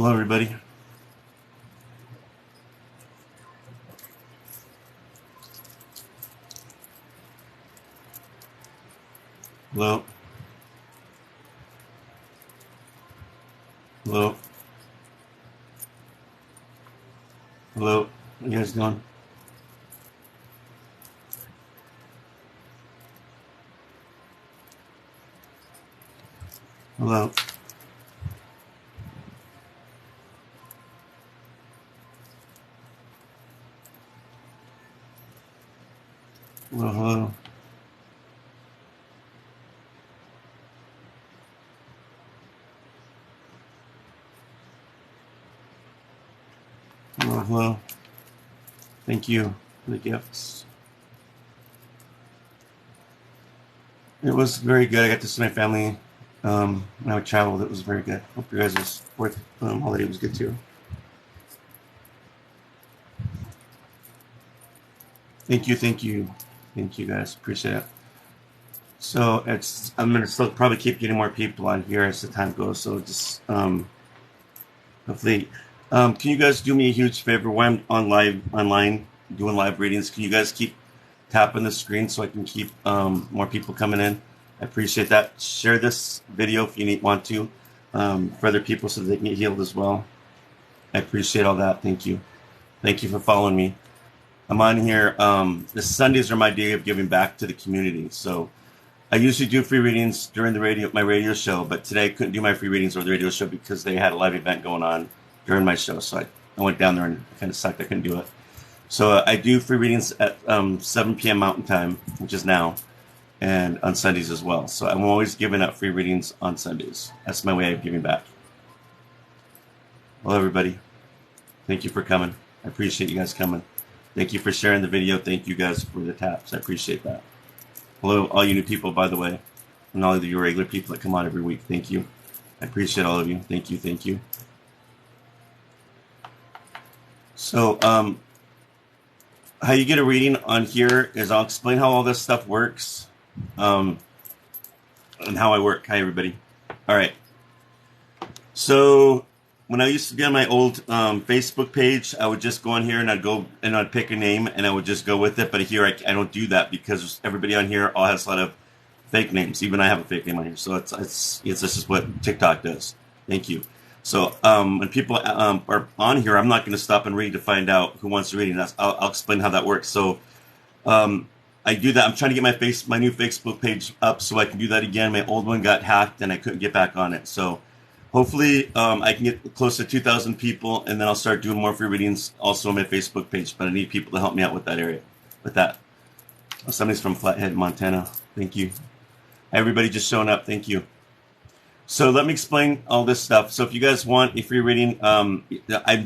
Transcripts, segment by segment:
Hello, everybody. Hello. Hello. Hello. What you guys doing? Hello. Hello. Hello. Hello. Hello. Thank you for the gifts. It was very good. I got to see my family when I traveled. It was very good. Hope you guys' fourth holiday was good too. Thank you. Thank you. Thank you, guys. Appreciate it. So I'm gonna still probably keep getting more people on here as the time goes. So just hopefully, can you guys do me a huge favor while I'm online doing live readings? Can you guys keep tapping the screen so I can keep more people coming in? I appreciate that. Share this video if you want to for other people so that they can get healed as well. I appreciate all that. Thank you. Thank you for following me. I'm on here. The Sundays are my day of giving back to the community. So I usually do free readings during my radio show, but today I couldn't do my free readings over the radio show because they had a live event going on during my show. So I went down there and it kind of sucked. I couldn't do it. So I do free readings at 7 p.m. Mountain Time, which is now, and on Sundays as well. So I'm always giving out free readings on Sundays. That's my way of giving back. Hello, everybody. Thank you for coming. I appreciate you guys coming. Thank you for sharing the video. Thank you guys for the taps. I appreciate that. Hello, all you new people, by the way, and all of you regular people that come on every week. Thank you. I appreciate all of you. Thank you. Thank you. So, how you get a reading on here is I'll explain how all this stuff works, and how I work. Hi, everybody. All right. So when I used to be on my old Facebook page, I would just go on here and I'd pick a name and I would just go with it. But here I don't do that because everybody on here all has a lot of fake names. Even I have a fake name on here. So this is what TikTok does. Thank you. So when people are on here, I'm not going to stop and read to find out who wants to read. And I'll explain how that works. So I do that. I'm trying to get my new Facebook page up so I can do that again. My old one got hacked and I couldn't get back on it. So hopefully I can get close to 2,000 people, and then I'll start doing more free readings also on my Facebook page. But I need people to help me out with that area. With that, somebody's from Flathead, Montana. Thank you. Everybody just showing up. Thank you. So let me explain all this stuff. So if you guys want a free reading, I'm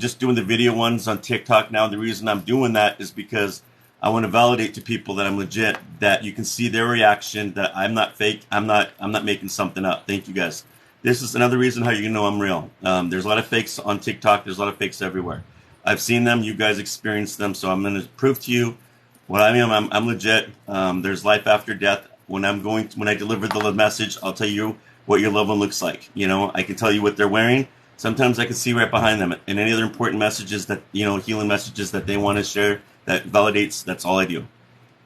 just doing the video ones on TikTok now. The reason I'm doing that is because I want to validate to people that I'm legit, that you can see their reaction, that I'm not fake. I'm not making something up. Thank you guys. This is another reason how you know I'm real. There's a lot of fakes on TikTok. There's a lot of fakes everywhere. I've seen them. You guys experienced them. So I'm going to prove to you what I am. I'm legit. There's life after death. When I deliver the message, I'll tell you what your loved one looks like. You know, I can tell you what they're wearing. Sometimes I can see right behind them. And any other important messages that, healing messages that they want to share that validates, that's all I do.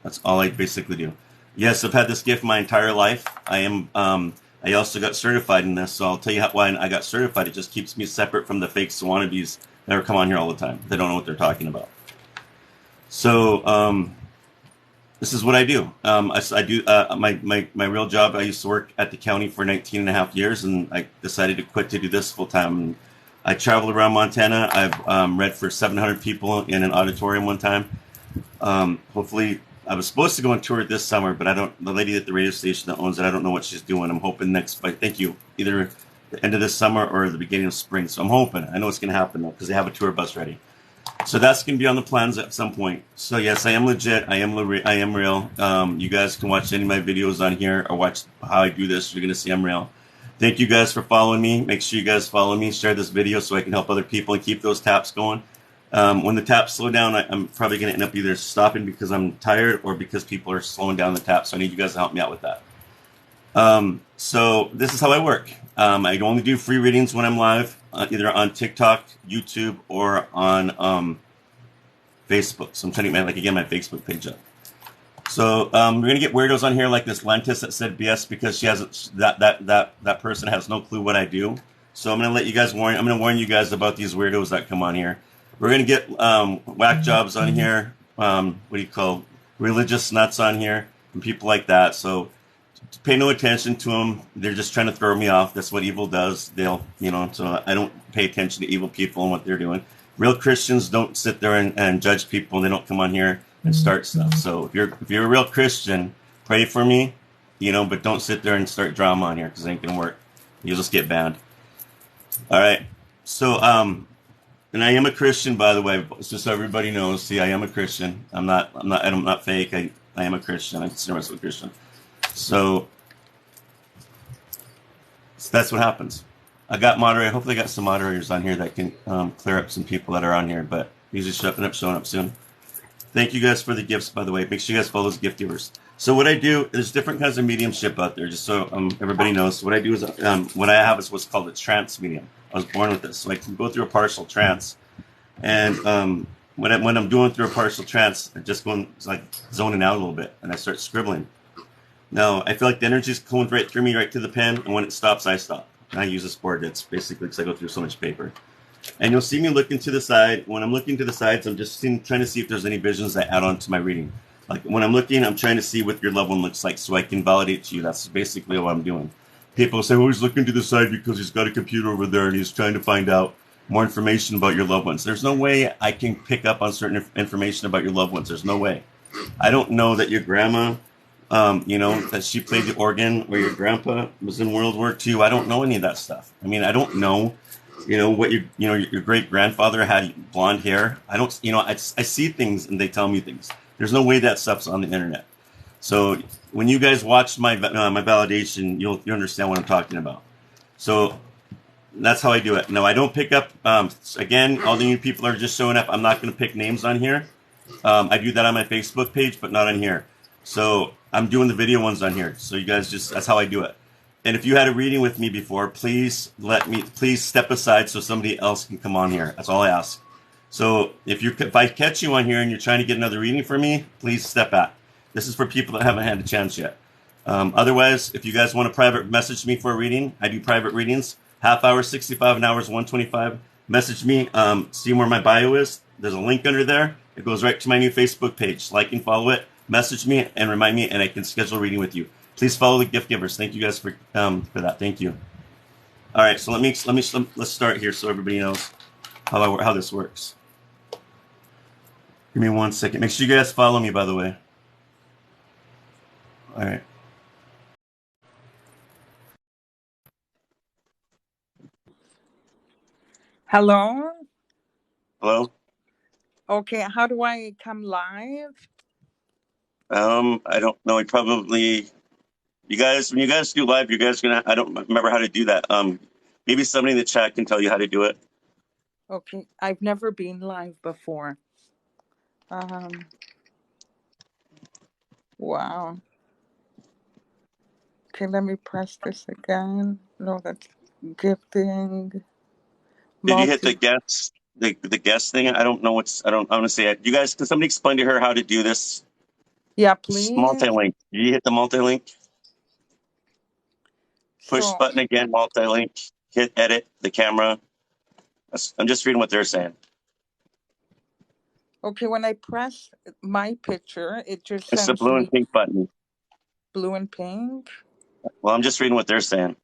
That's all I basically do. Yes, I've had this gift my entire life. I also got certified in this, so I'll tell you why I got certified. It just keeps me separate from the fakes and wannabes that come on here all the time. They don't know what they're talking about. So this is what I do. I do my real job. I used to work at the county for 19 and a half years, and I decided to quit to do this full time. And I traveled around Montana. I've read for 700 people in an auditorium one time. Hopefully, I was supposed to go on tour this summer, but the lady at the radio station that owns it, I don't know what she's doing. I'm hoping thank you, either the end of this summer or the beginning of spring. So I'm hoping. I know it's going to happen though, because they have a tour bus ready. So that's going to be on the plans at some point. So yes, I am legit. I am real. You guys can watch any of my videos on here or watch how I do this. You're going to see I'm real. Thank you guys for following me. Make sure you guys follow me. Share this video so I can help other people and keep those taps going. When the taps slow down, I'm probably going to end up either stopping because I'm tired or because people are slowing down the taps. So I need you guys to help me out with that. So this is how I work. I only do free readings when I'm live. either on TikTok, YouTube, or on Facebook. So I'm trying to get my Facebook page up. So we're gonna get weirdos on here like this Lentis that said BS because she has that person has no clue what I do. So I'm gonna warn you guys about these weirdos that come on here. We're gonna get whack jobs on here. What do you call religious nuts on here and people like that. So pay no attention to them. They're just trying to throw me off. That's what evil does. So I don't pay attention to evil people and what they're doing. Real Christians don't sit there and judge people. They don't come on here and start stuff. So if you're a real Christian, pray for me, but don't sit there and start drama on here because it ain't gonna work. You'll just get banned. All right. So and I am a Christian, by the way, just so everybody knows. See, I am a Christian. I'm not fake. I am a Christian. I consider myself a Christian. So that's what happens. Hopefully, I got some moderators on here that can clear up some people that are on here. But usually showing up soon. Thank you guys for the gifts, by the way. Make sure you guys follow those gift givers. So what I do, there's different kinds of mediumship out there. Just so everybody knows, what I do is what I have is what's called a trance medium. I was born with this, so I can go through a partial trance, and when I'm doing through a partial trance, I just like zoning out a little bit, and I start scribbling. No, I feel like the energy is going right through me, right to the pen, and when it stops, I stop. And I use this board. It's basically because I go through so much paper. And you'll see me looking to the side. When I'm looking to the sides, I'm just trying to see if there's any visions I add on to my reading. Like when I'm looking, I'm trying to see what your loved one looks like so I can validate to you. That's basically what I'm doing. People say, oh, he's looking to the side because he's got a computer over there and he's trying to find out more information about your loved ones. There's no way I can pick up on certain information about your loved ones. There's no way. I don't know that your grandma, that she played the organ or your grandpa was in World War II. I don't know any of that stuff. I mean, I don't know what your great grandfather had blonde hair. I don't, I see things and they tell me things. There's no way that stuff's on the internet. So when you guys watch my validation, you'll understand what I'm talking about. So that's how I do it. No, I don't pick up. Again, all the new people are just showing up. I'm not going to pick names on here. I do that on my Facebook page, but not on here. So I'm doing the video ones on here. So you guys that's how I do it. And if you had a reading with me before, please step aside so somebody else can come on here. That's all I ask. So if I catch you on here and you're trying to get another reading from me, please step back. This is for people that haven't had a chance yet. Otherwise, if you guys want to private message me for a reading, I do private readings. Half hour, 65, and hours, 125. Message me. See where my bio is. There's a link under there. It goes right to my new Facebook page. Like and follow it. Message me and remind me, and I can schedule a reading with you. Please follow the gift givers. Thank you guys for that. Thank you. All right, so let's start here so everybody knows how this works. Give me 1 second. Make sure you guys follow me, by the way. All right. Hello? Hello? Okay, how do I come live? I don't know. When you guys do live, you guys I don't remember how to do that. Maybe somebody in the chat can tell you how to do it. Okay, I've never been live before. Wow. Okay, let me press this again. No, that's gifting. Did you hit the guest thing? I don't know I want to say it. You guys, can somebody explain to her how to do this? Yeah, please. Multi-link. You hit the multi-link. Push button again, multi-link. Hit edit the camera. I'm just reading what they're saying. Okay, when I press my picture, it just It's sends the blue and pink button. Blue and pink? Well, I'm just reading what they're saying.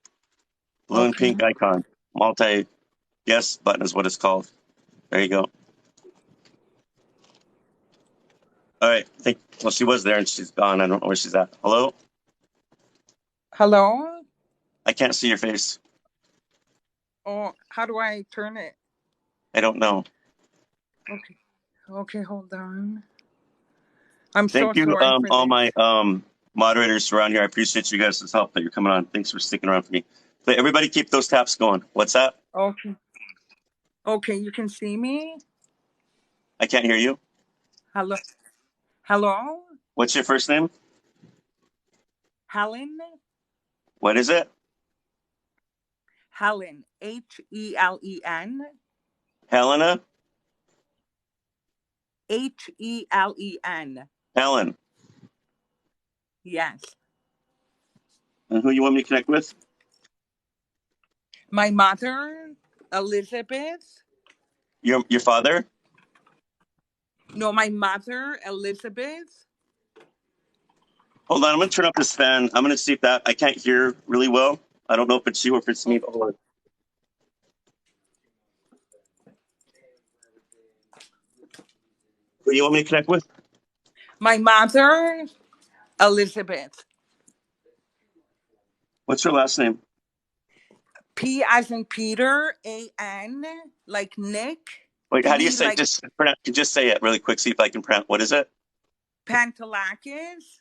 Blue and pink icon. Multi-guest button is what it's called. There you go. All right. Well, she was there and she's gone. I don't know where she's at. Hello? Hello? I can't see your face. Oh, how do I turn it? I don't know. Okay, hold on. I'm Thank you, all my moderators around here. I appreciate you guys' help that you're coming on. Thanks for sticking around for me. But everybody keep those taps going. What's that? Okay, you can see me? I can't hear you. Hello? What's your first name? Helen? What is it? Helen, Helen. Helena? Helen. Helen. Yes. And who you want me to connect with? My mother, Elizabeth. Your father? No, my mother, Elizabeth. Hold on, I'm going to turn up this fan. I'm going to see if that, I can't hear really well. I don't know if it's you or if it's me. Oh, But hold on. Who you want me to connect with? my mother, Elizabeth. What's her last name? P as in Peter, A-N, like Nick. Wait, how do you T say, like just say it really quick, see if I can pronounce, what is it? Pantalakis.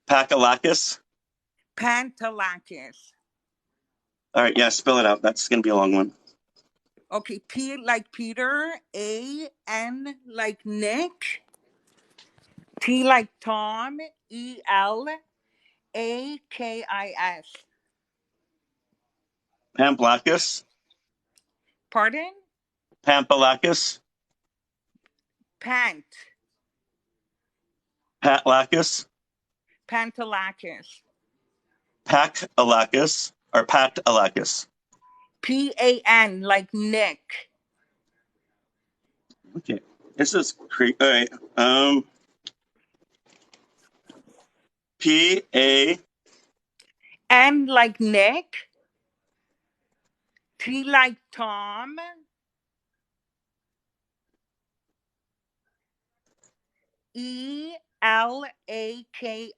Pakalakis? Pantalakis. All right, yeah, spell it out. That's going to be a long one. Okay, P like Peter, A-N like Nick, T like Tom, Elakis. Pamplakis? Pardon? Pampalakis? Pant. Patlakis? Pantalakis. Pakalakis? Or Patalakis? Pan like Nick. Okay, this is crazy. All right, P-A... N like Nick. T like Tom. Elakis.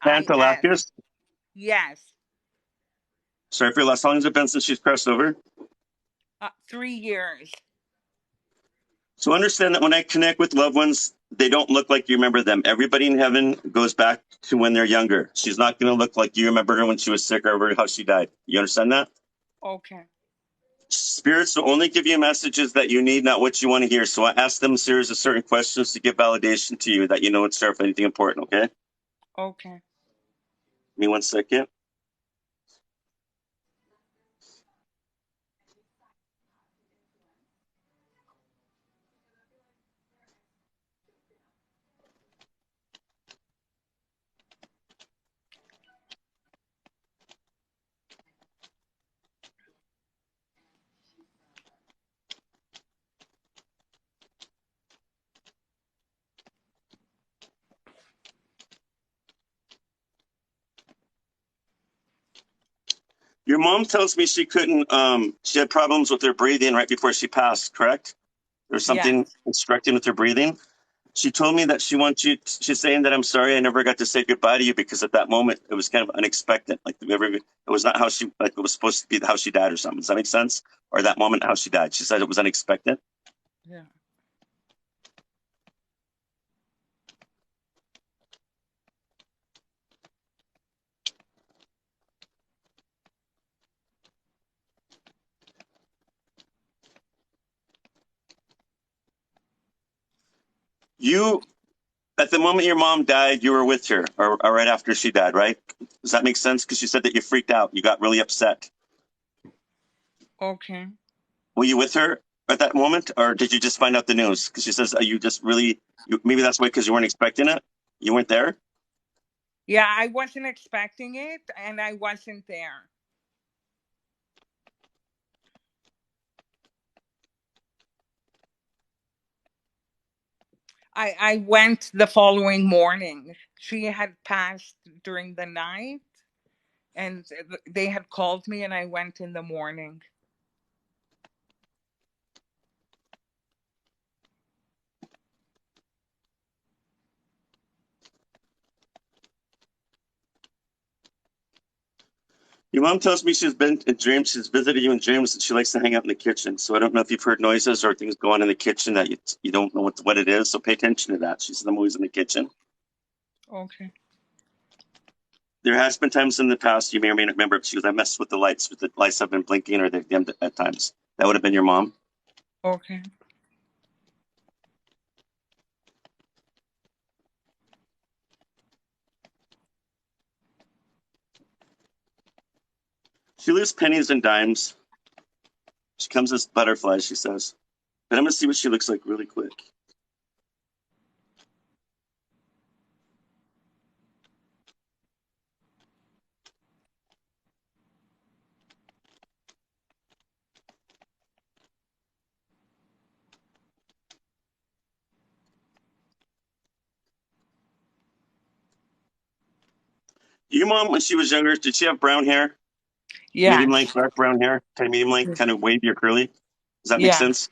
Pantalakis? Yes. Sorry for your last. How long has it been since she's crossed over? 3 years. So understand that when I connect with loved ones, they don't look like you remember them. Everybody in heaven goes back to when they're younger. She's not going to look like you remember her when she was sick or how she died. You understand that? Okay. Spirits will only give you messages that you need, not what you want to hear. So I ask them a series of certain questions to give validation to you that you know it's there for anything important, okay? Okay. Give me 1 second. Your mom tells me she couldn't, she had problems with her breathing right before she passed, correct? There's something Yes. obstructing with her breathing. She told me that she wants you. She's saying that I'm sorry I never got to say goodbye to you because at that moment it was kind of unexpected. Like it was not how she like it was supposed to be how she died or something. Does that make sense? Or that moment how she died. She said it was unexpected. Yeah. You at the moment your mom died, you were with her, or right after she died, right? Does that make sense? Because you said that you freaked out. You got really upset. Okay. Were you with her at that moment, or did you just find out the news? Because she says you just really. Maybe that's why because you weren't expecting it. You weren't there. Yeah, I wasn't expecting it and I wasn't there. I went the following morning. She had passed during the night and they had called me and I went in the morning. Your mom tells me she's been in dreams. She's visited you in dreams, and she likes to hang out in the kitchen. So I don't know if you've heard noises or things going on in the kitchen that you don't know what it is. So pay attention to that. She says I'm always in the kitchen. Okay. There has been times in the past you may or may not remember. She goes, I messed with the lights. With the lights have been blinking or they've dimmed at times. That would have been your mom. Okay. She leaves pennies and dimes. comes as butterflies, she says. But I'm gonna see what she looks like really quick. Your mom, when she was younger, did she have brown hair? Medium Yes. length, dark brown hair? Kind of medium length, kind of wavy or curly? Does that make Yes. sense?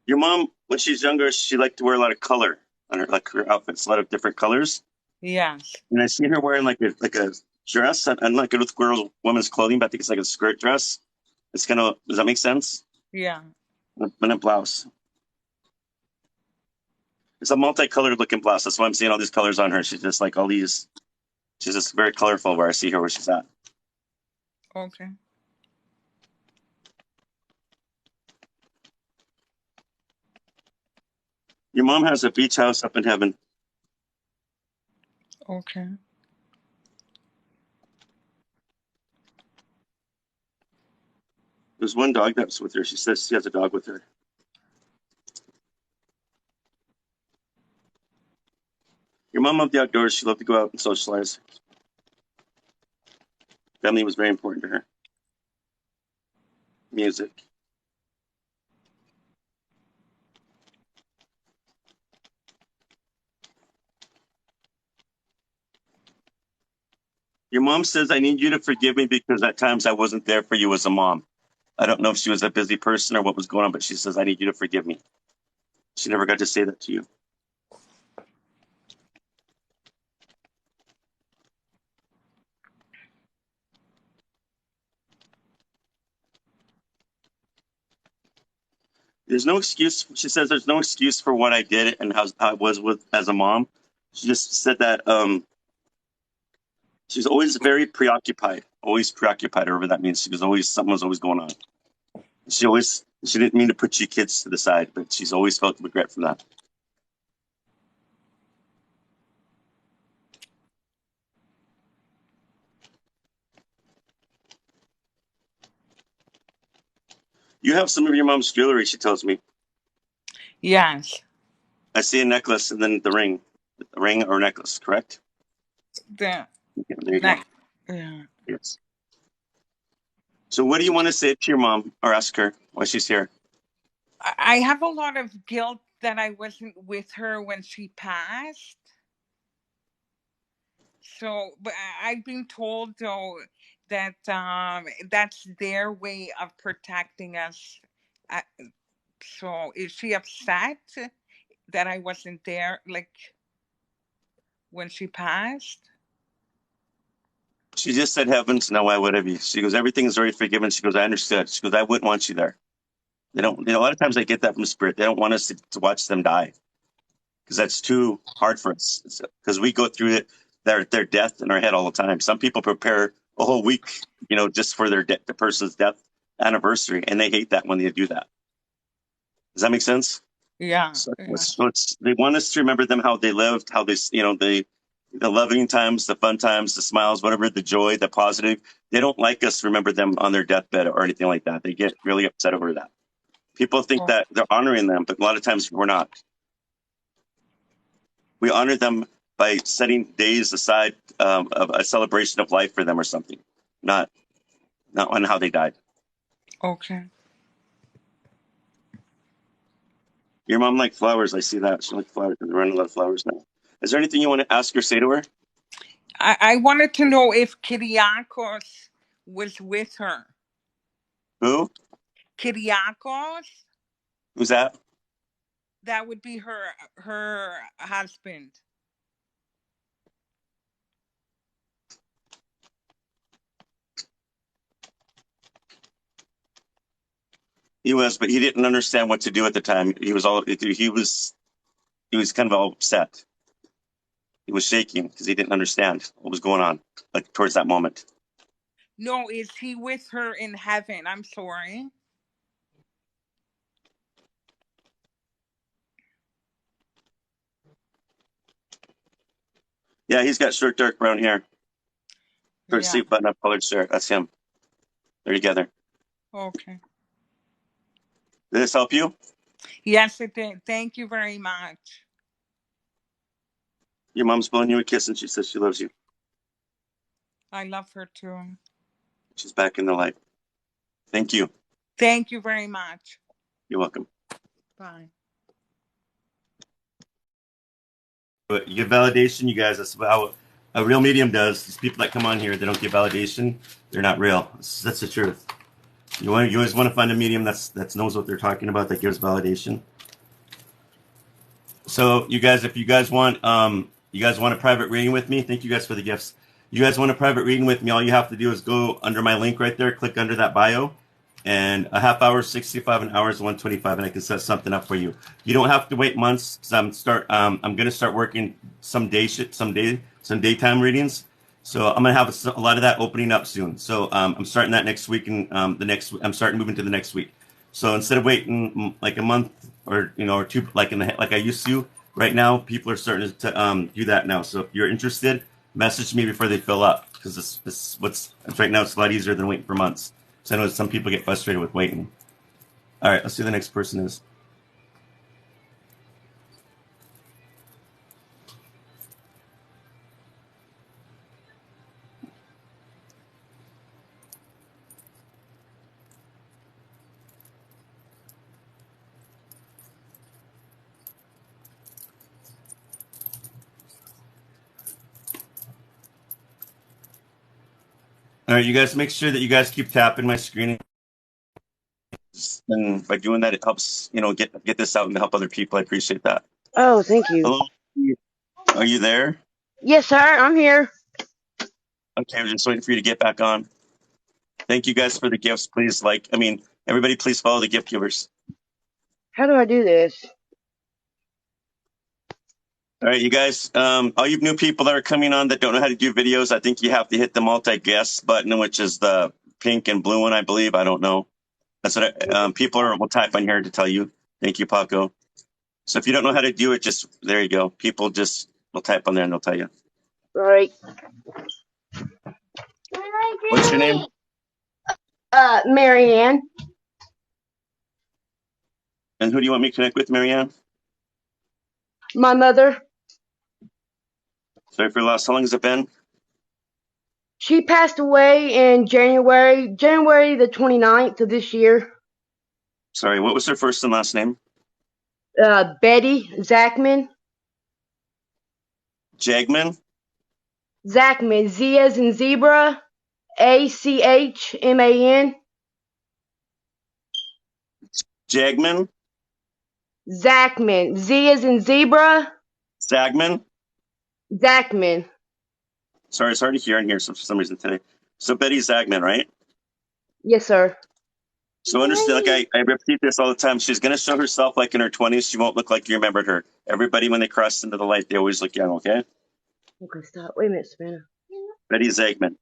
Your mom, when she's younger, she liked to wear a lot of color on her, like her outfits, a lot of different colors. Yes. And I see her wearing like a dress. I'm not good with girls, women's clothing, but I think it's like a skirt dress. It's kind of, does that make sense? Yeah. And a blouse. It's a multicolored looking blouse. That's why I'm seeing all these colors on her. She's just like all these. She's just very colorful where I see her where she's at. Okay. Your mom has a beach house up in heaven. Okay. There's one dog that's with her. She says she has a dog with her. Your mom loved the outdoors. She loved to go out and socialize. Family was very important to her. Music. Your mom says, I need you to forgive me because at times I wasn't there for you as a mom. I don't know if she was a busy person or what was going on, but she says, I need you to forgive me. She never got to say that to you. There's no excuse. She says there's no excuse for what I did and how I was with as a mom. She just said that she's always very preoccupied, always preoccupied, whatever that means. She was always, something was always going on. She didn't mean to put you kids to the side, but she's always felt regret for that. You have some of your mom's jewelry, she tells me. Yes. I see a necklace and then the ring or necklace, correct? The Yeah, there you go. next. Yeah. Yes. So what do you want to say to your mom or ask her while she's here? I have a lot of guilt that I wasn't with her when she passed. So, but I've been told though that that's their way of protecting us. Uh, so, is she upset that I wasn't there, like when she passed? She just said heavens, no, why would I be? She goes, everything is already forgiven. She goes, I understood. She goes, I wouldn't want you there. They don't, a lot of times I get that from spirit. They don't want us to watch them die because that's too hard for us. Because we go through it, their death in our head all the time. Some people prepare a whole week, just for the person's death anniversary, and they hate that when they do that. Does that make sense? Yeah, So, yeah. they want us to remember them, how they lived, how they, the loving times, the fun times, the smiles, whatever, the joy, the positive. They don't like us to remember them on their deathbed or anything like that. They get really upset over that. People think Oh, that they're honoring them, but a lot of times we're not. We honor them by setting days aside of a celebration of life for them or something, not on how they died. okay. Your mom liked flowers. I see that. She liked flowers. They're running a lot of flowers now. Is there anything you want to ask or say to her? I wanted to know if Kyriakos was with her. Who? Kyriakos, Who's that? that would be her husband. He was, but he didn't understand what to do at the time. He was kind of all upset. He was shaking because he didn't understand what was going on, like towards that moment. No, is he with her in heaven? I'm sorry. Yeah, he's got short, dark brown hair. Her Yeah. sleep button up colored shirt. That's him. They're together. Okay. Did this help you? Yes, it did. Thank you very much. Your mom's blowing you a kiss and she says she loves you. I love her too. She's back in the light. Thank you. Thank you very much. You're welcome. Bye. But you get validation, you guys. That's how a real medium does. These people that come on here, they don't get validation. They're not real. That's the truth. You always want to find a medium that knows what they're talking about, that gives validation. So you guys, if you guys want a private reading with me, thank you guys for the gifts. You guys want a private reading with me? All you have to do is go under my link right there, click under that bio, and a half hour is 65, an hour is 125, and I can set something up for you. You don't have to wait months because I'm gonna start working some daytime readings. So I'm gonna have a lot of that opening up soon. So I'm starting that next week, and I'm starting moving to the next week. So instead of waiting like a month or or two, like I used to, right now people are starting to do that now. So if you're interested, message me before they fill up, because it's right now it's a lot easier than waiting for months. So I know some people get frustrated with waiting. All right, let's see who the next person is. All right, you guys make sure that you guys keep tapping my screen. And by doing that, it helps, get this out and help other people. I appreciate that. Oh, thank you. Hello? Are you there? Yes, sir. I'm here. Okay, I'm just waiting for you to get back on. Thank you guys for the gifts. Please, everybody, please follow the gift givers. How do I do this? All right, you guys, all you new people that are coming on that don't know how to do videos, I think you have to hit the multi-guest button, which is the pink and blue one, I believe. I don't know. That's what people will type on here to tell you. Thank you, Paco. So if you don't know how to do it, there you go. People just will type on there and they'll tell you. All right. What's your name? Marianne. And who do you want me to connect with, Marianne? My mother. Sorry for your loss. How long has it been? She passed away in January the 29th of this year. Sorry, what was her first and last name? Betty Zachman. Jagman? Zachman. Z as in zebra. ACHMAN. Jagman? Zachman. Z as in zebra. Zagman? Zachman. Sorry, it's hard to hear in here for some reason today. So Betty Zagman, right? Yes, sir. So understand, I repeat this all the time. She's going to show herself like in her 20s. She won't look like you remembered her. Everybody, when they cross into the light, they always look young, okay? Okay, stop. Wait a minute, Savannah. Betty Zagman.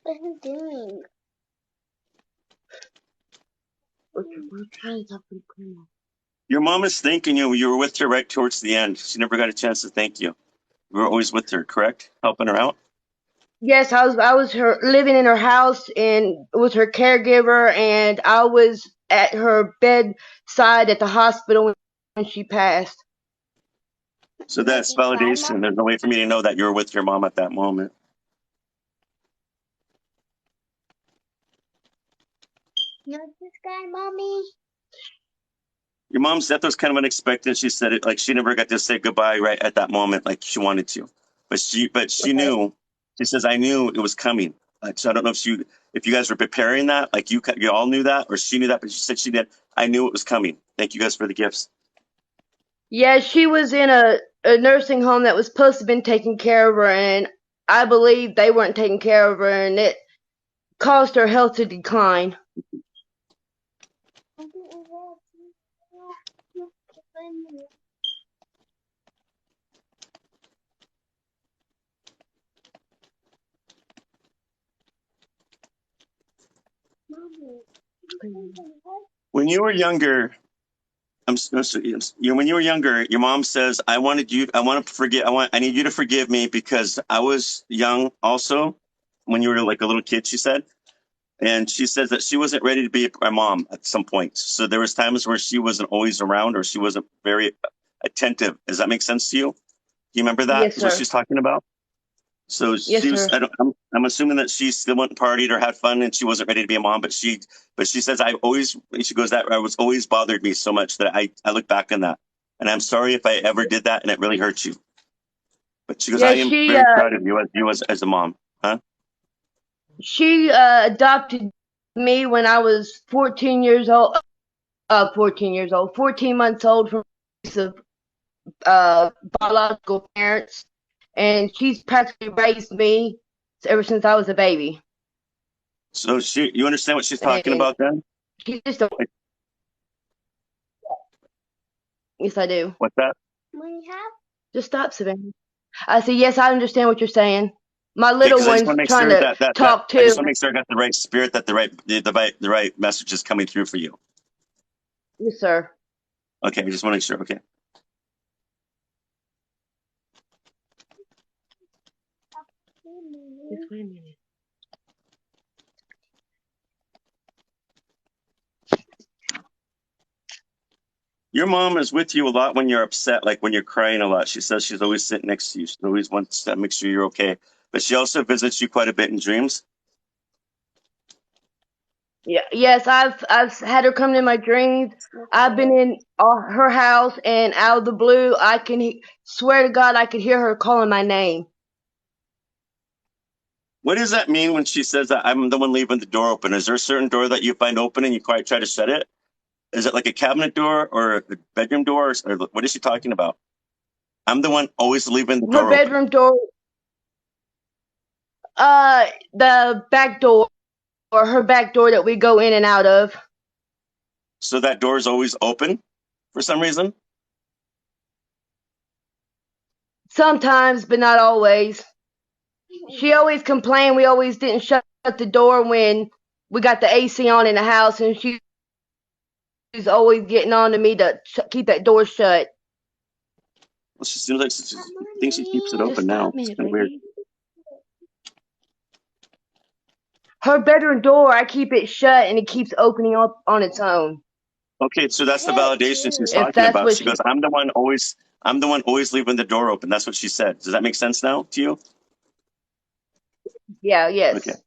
What are you doing? We're trying to talk to Grandma. Your mom is thanking you. You were with her right towards the end. She never got a chance to thank you. You were always with her, correct? Helping her out? Yes, I was her living in her house and was her caregiver, and I was at her bedside at the hospital when she passed. So that's validation. There's no way for me to know that you were with your mom at that moment. Not this guy, Mommy. Your mom's death was kind of unexpected. She said it like she never got to say goodbye right at that moment, like she wanted to. But she knew. She says, "I knew it was coming." Like, so I don't know if you guys were preparing that, like you all knew that, or she knew that. But she said she did. I knew it was coming. Thank you guys for the gifts. Yeah, she was in a nursing home that was supposed to have been taking care of her, and I believe they weren't taking care of her, and it caused her health to decline. When you were younger, when you were younger, your mom says, I want to forget, I need you to forgive me because I was young also when you were like a little kid, she said. And she says that she wasn't ready to be a mom at some point. So there was times where she wasn't always around or she wasn't very attentive. Does that make sense to you? Do you remember that? Yes, Is what sir. she's talking about? So Yes, she was. sir. I'm assuming that she still went and partied or had fun, and she wasn't ready to be a mom. But she says I always. She goes that I was always bothered me so much that I look back on that, and I'm sorry if I ever did that and it really hurt you. But she goes, I Yeah, am very proud of you as a mom, huh? she adopted me when I was 14 years old. 14 years old, 14 months old from uh, biological parents, and she's practically raised me ever since I was a baby. So you understand what she's talking And about then? she's just a, Like, yes, I do. what's that? Just stop, Savannah. I said, yes, I understand what you're saying. My Okay, little because I just one's want to make trying sure to that talk I just too. want to make sure I got the right spirit, that the right message is coming through for you. Yes, sir. Okay, I just want to make sure. Okay. Just wait a minute. Your mom is with you a lot when you're upset, like when you're crying a lot. She says she's always sitting next to you. She always wants to make sure you're okay. But she also visits you quite a bit in dreams. Yeah, yes, I've had her come in my dreams. I've been in her house, and out of the blue, I can swear to God, I could hear her calling my name. What does that mean when she says that I'm the one leaving the door open? Is there a certain door that you find open and you quite try to shut it? Is it like a cabinet door or a bedroom door? Or what is she talking about? I'm the one always leaving the Her door open. bedroom door, the back door, or her back door that we go in and out of. So that door is always open for some reason? Sometimes, but not always. She always complained we always didn't shut the door when we got the AC on in the house, and she's always getting on to me to keep that door shut. Well, she seems like I think she keeps it Just open stop now. a It's minute, kind of weird. baby. Her bedroom door, I keep it shut, and it keeps opening up on its own. Okay, so that's the validation she's If talking that's about. what She she. goes, I'm the one always leaving the door open. That's what she said. Does that make sense now to you? Yeah, yes. Okay.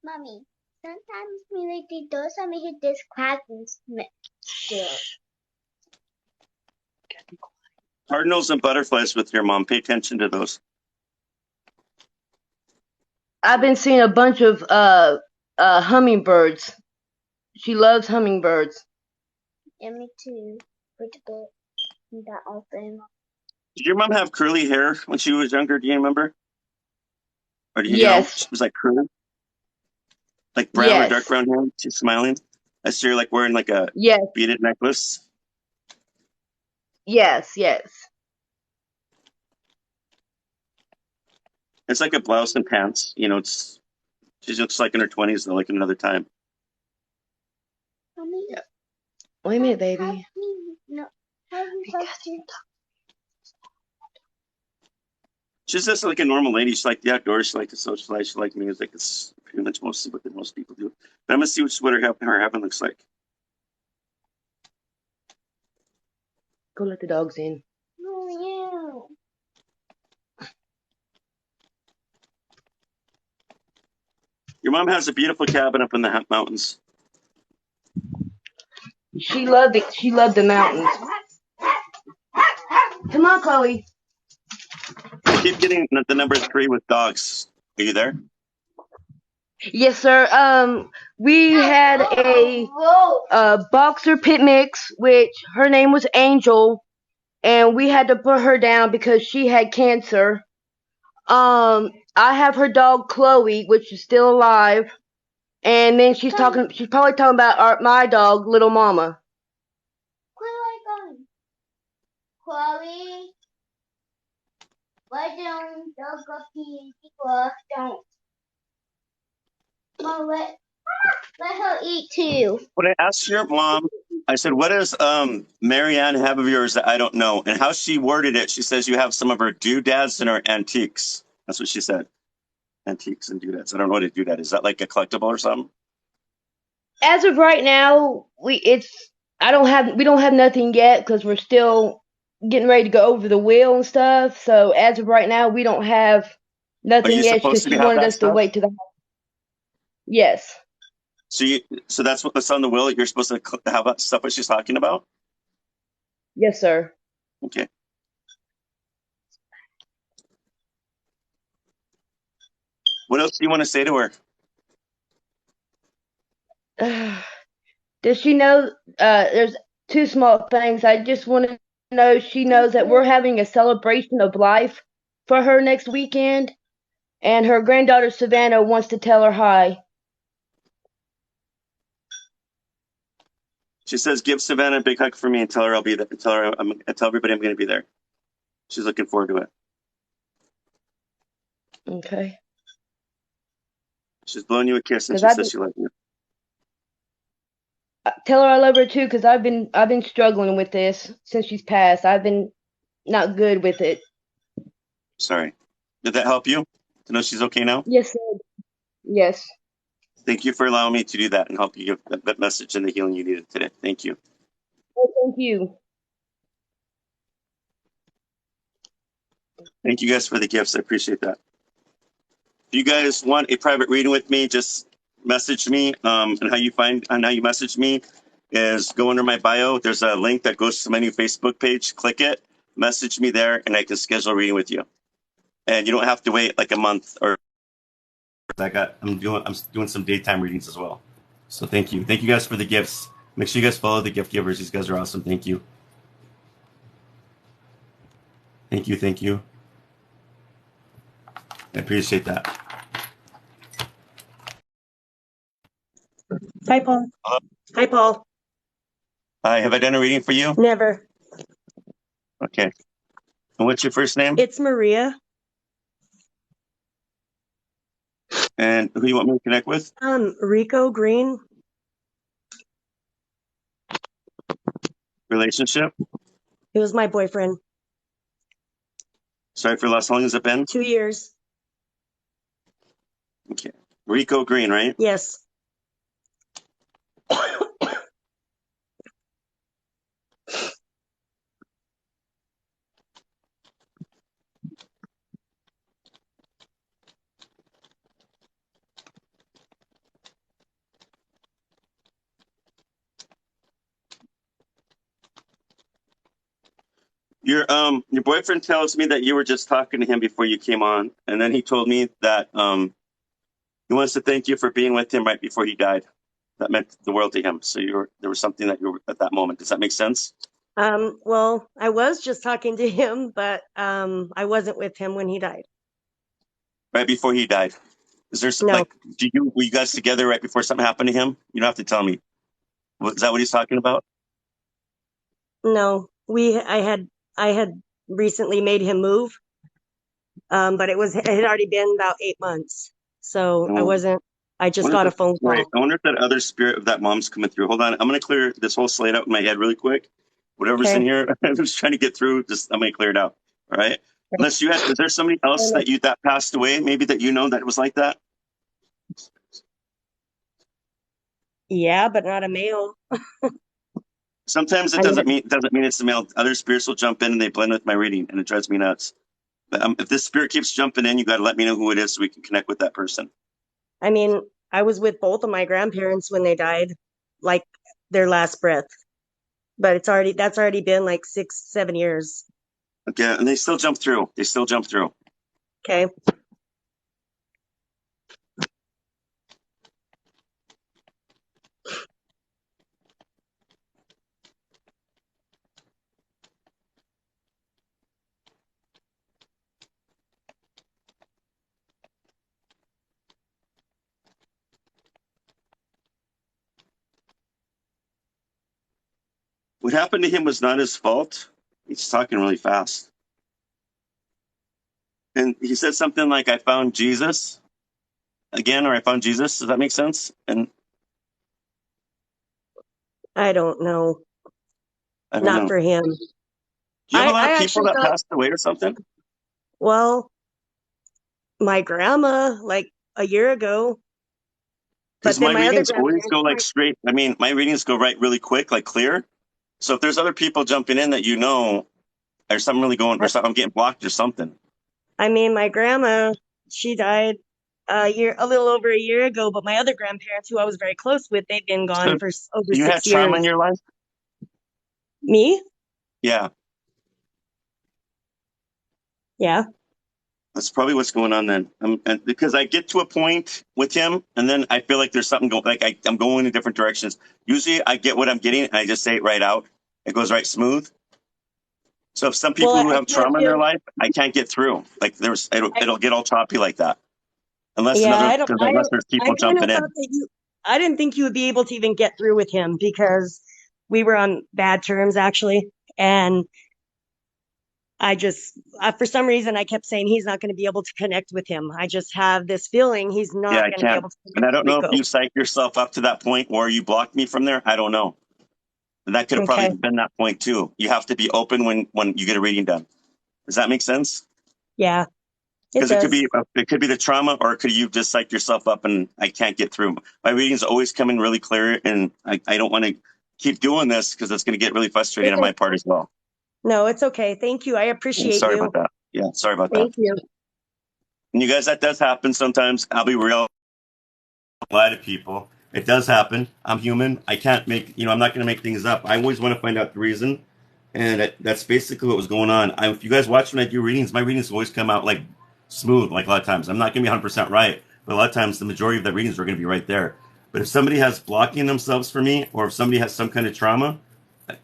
Mommy, sometimes we like the doors and we hit this crack and still. Cardinals and butterflies with your mom. Pay attention to those. I've been seeing a bunch of hummingbirds. She loves hummingbirds. Yeah, me too. Put the book that open. Did your mom have curly hair when she was younger? Do you remember? Or do you know? Yes. She was like curly, like brown or dark Yes. brown hair. She's smiling. I see her like wearing like a Yes. beaded necklace. Yes. Yes. It's like a blouse and pants. You know, she looks like in her 20s though, like another time. Mommy, Yeah. Wait a minute, baby. have you seen She's just like a normal lady. She like the outdoors. She like to socialize. She like music. It's pretty much mostly what most people do. But I'm gonna see what her heaven looks like. Go let the dogs in. Oh, Your mom has a beautiful cabin up in the mountains. She loved it. She loved the mountains. Come on, Chloe. I keep getting the number 3 with dogs. Are you there? Yes, sir. We had a boxer pit mix, which her name was Angel, and we had to put her down because she had cancer. I have her dog Chloe, which is still alive, and then she's probably talking about my dog, Little Mama. Chloe, why don't you go pee? Don't. Mama, let her eat too. When I asked your mom, I said, "What does Marianne have of yours that I don't know?" And how she worded it, she says you have some of her doodads and her antiques. That's what she said. Antiques and doodads. I don't know what a doodad is. Is that like a collectible or something? As of right now, we don't have nothing yet because we're still getting ready to go over the will and stuff. So as of right now, we don't have Are nothing you yet supposed because to she have wanted that us to stuff? wait to the. Yes, So that's what's on the will. You're supposed to have that stuff what she's talking about. yes, sir. Okay. What else do you want to say to her? Does she know? There's two small things. I just want to know she knows that we're having a celebration of life for her next weekend, and her granddaughter Savannah wants to tell her hi. She says, "Give Savannah a big hug for me and tell her I'll be there. Tell everybody I'm going to be there." She's looking forward to it. Okay. She's blowing you a kiss and Because she says she loves you. tell her I love her too. Because I've been struggling with this since she's passed. I've been not good with it. Sorry. Did that help you to know she's okay now? Yes, sir. Yes. Thank you for allowing me to do that and help you give that message and the healing you needed today. Thank you. Oh, thank you. Thank you guys for the gifts. I appreciate that. If you guys want a private reading with me, just message me. And how you message me is go under my bio. There's a link that goes to my new Facebook page. Click it, message me there, and I can schedule a reading with you. And you don't have to wait like a month or. I'm doing some daytime readings as well. So thank you guys for the gifts. Make sure you guys follow the gift givers. These guys are awesome. Thank you. I appreciate that. Hi, Paul. Hello? Hi, Paul. Hi, have I done a reading for you? Never. Okay. And what's your first name? It's Maria. And who you want me to connect with? Rico Green. Relationship? He was my boyfriend. Sorry for loss. How long has it been? 2 years. Okay. Rico Green, right? Yes. Your boyfriend tells me that you were just talking to him before you came on, and then he told me that he wants to thank you for being with him right before he died. That meant the world to him. So there was something that you were at that moment. Does that make sense? Well, I was just talking to him, but I wasn't with him when he died. Right before he died. Is there No. were you guys together right before something happened to him? You don't have to tell me. Is that what he's talking about? No. I had recently made him move. But it had already been about 8 months. So I just got a phone call. Right. I wonder if that other spirit of that mom's coming through. Hold on. I'm going to clear this whole slate out in my head really quick. Whatever's in here, I'm just trying to get through. I'm going to clear it out. All right. Unless is there somebody else that passed away, maybe that you know that was like that? Yeah, but not a male. Sometimes it doesn't mean it's the male. Other spirits will jump in and they blend with my reading, and it drives me nuts. But if this spirit keeps jumping in, you got to let me know who it is so we can connect with that person. I mean, I was with both of my grandparents when they died, like their last breath. But that's already been like 6-7 years. Okay, and they still jump through. Okay. What happened to him was not his fault. He's talking really fast. And he said something like, "I found Jesus." again, or I found Jesus. Does that make sense? And I don't know. I don't Not know. for him. Do you have a lot I of people actually that thought, passed away or something? well, my grandma, like a year ago, Because but my then my other readings always grandparents, go like straight. I mean, my readings go right really quick, like clear. So if there's other people jumping in that you know, or something really going, or something, I'm getting blocked or something. I mean, my grandma, she died a little over a year ago, but my other grandparents, who I was very close with, they've been So gone for over you had 6 trauma in years. your life? Me? Yeah, Yeah. that's probably what's going on then. And because I get to a point with him, and then I feel like there's something going. Like I'm going in different directions. Usually, I get what I'm getting, and I just say it right out. It goes right smooth. So if some Well, people who I have kind of trauma in their feel, life, I can't get through. Like I, it'll get all choppy like that. Unless yeah, another, I don't, because I unless don't, there's I people kind of jumping thought in. that I didn't think you would be able to even get through with him because we were on bad terms actually. And I just, for some reason, I kept saying he's not going to be able to connect with him. I just have this feeling he's Yeah, not I going to be can't. able to And connect I with don't know if Rico. you psyched yourself up to that point or you blocked me from there. I don't know. And that could have probably Okay. been that point too. You have to be open when you get a reading done. Does that make sense? Yeah, it Because does. it could be the trauma, or could you just psych yourself up and I can't get through. My readings always come in really clear, and I don't want to keep doing this because it's going to get really frustrating on my part as well. No, it's okay. Thank you. I Yeah, appreciate sorry you. about that. Yeah, sorry about that. Thank you. And you guys, that does happen sometimes. I'll be real. Lie to people. It does happen. I'm human. I can't make, I'm not going to make things up. I always want to find out the reason. And that's basically what was going on. If you guys watch when I do readings, my readings always come out like smooth, like a lot of times. I'm not going to be 100% right, but a lot of times the majority of the readings are going to be right there. But if somebody has blocking themselves for me, or if somebody has some kind of trauma,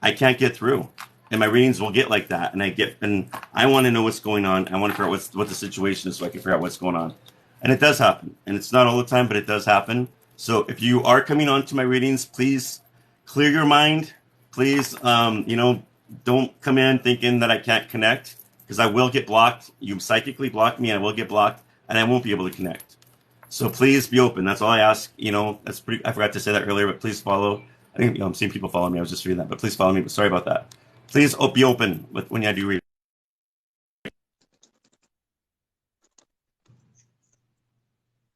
I can't get through. And my readings will get like that. And I want to know what's going on. I want to figure out what the situation is so I can figure out what's going on. And it does happen. And it's not all the time, but it does happen. So if you are coming on to my readings, please clear your mind. Please, don't come in thinking that I can't connect, because I will get blocked. You psychically block me, I will get blocked, and I won't be able to connect. So please be open. That's all I ask. That's pretty. I forgot to say that earlier, but please follow. I think I'm seeing people follow me. I was just reading that, but please follow me. But sorry about that. Please be open when I do read.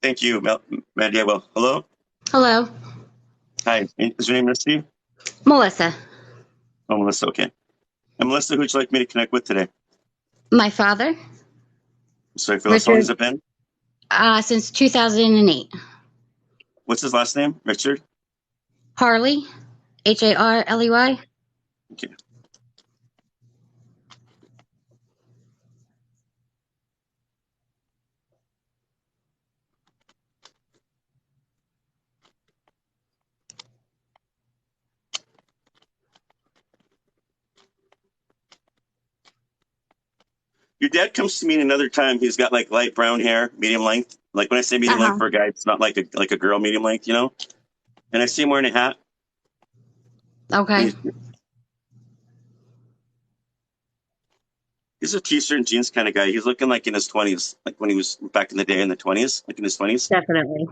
Thank you, Maddie. Well, hello. Hello, Hi. Is your name Misty? Melissa. Oh, Melissa. Okay. And Melissa, who'd you like me to connect with today? My father, Sorry, Phyllis. How long has Richard, it been? since 2008. What's his last name? Richard? Harley, Harley. Okay. Your dad comes to me another time. He's got like light brown hair, medium length. Like when I say medium length Uh-huh. for a guy, it's not like a girl medium length, And I see him wearing a hat. Okay. He's a t-shirt and jeans kind of guy. He's looking like in his 20s, like when he was back in the day in the 20s, like in his 20s. Definitely.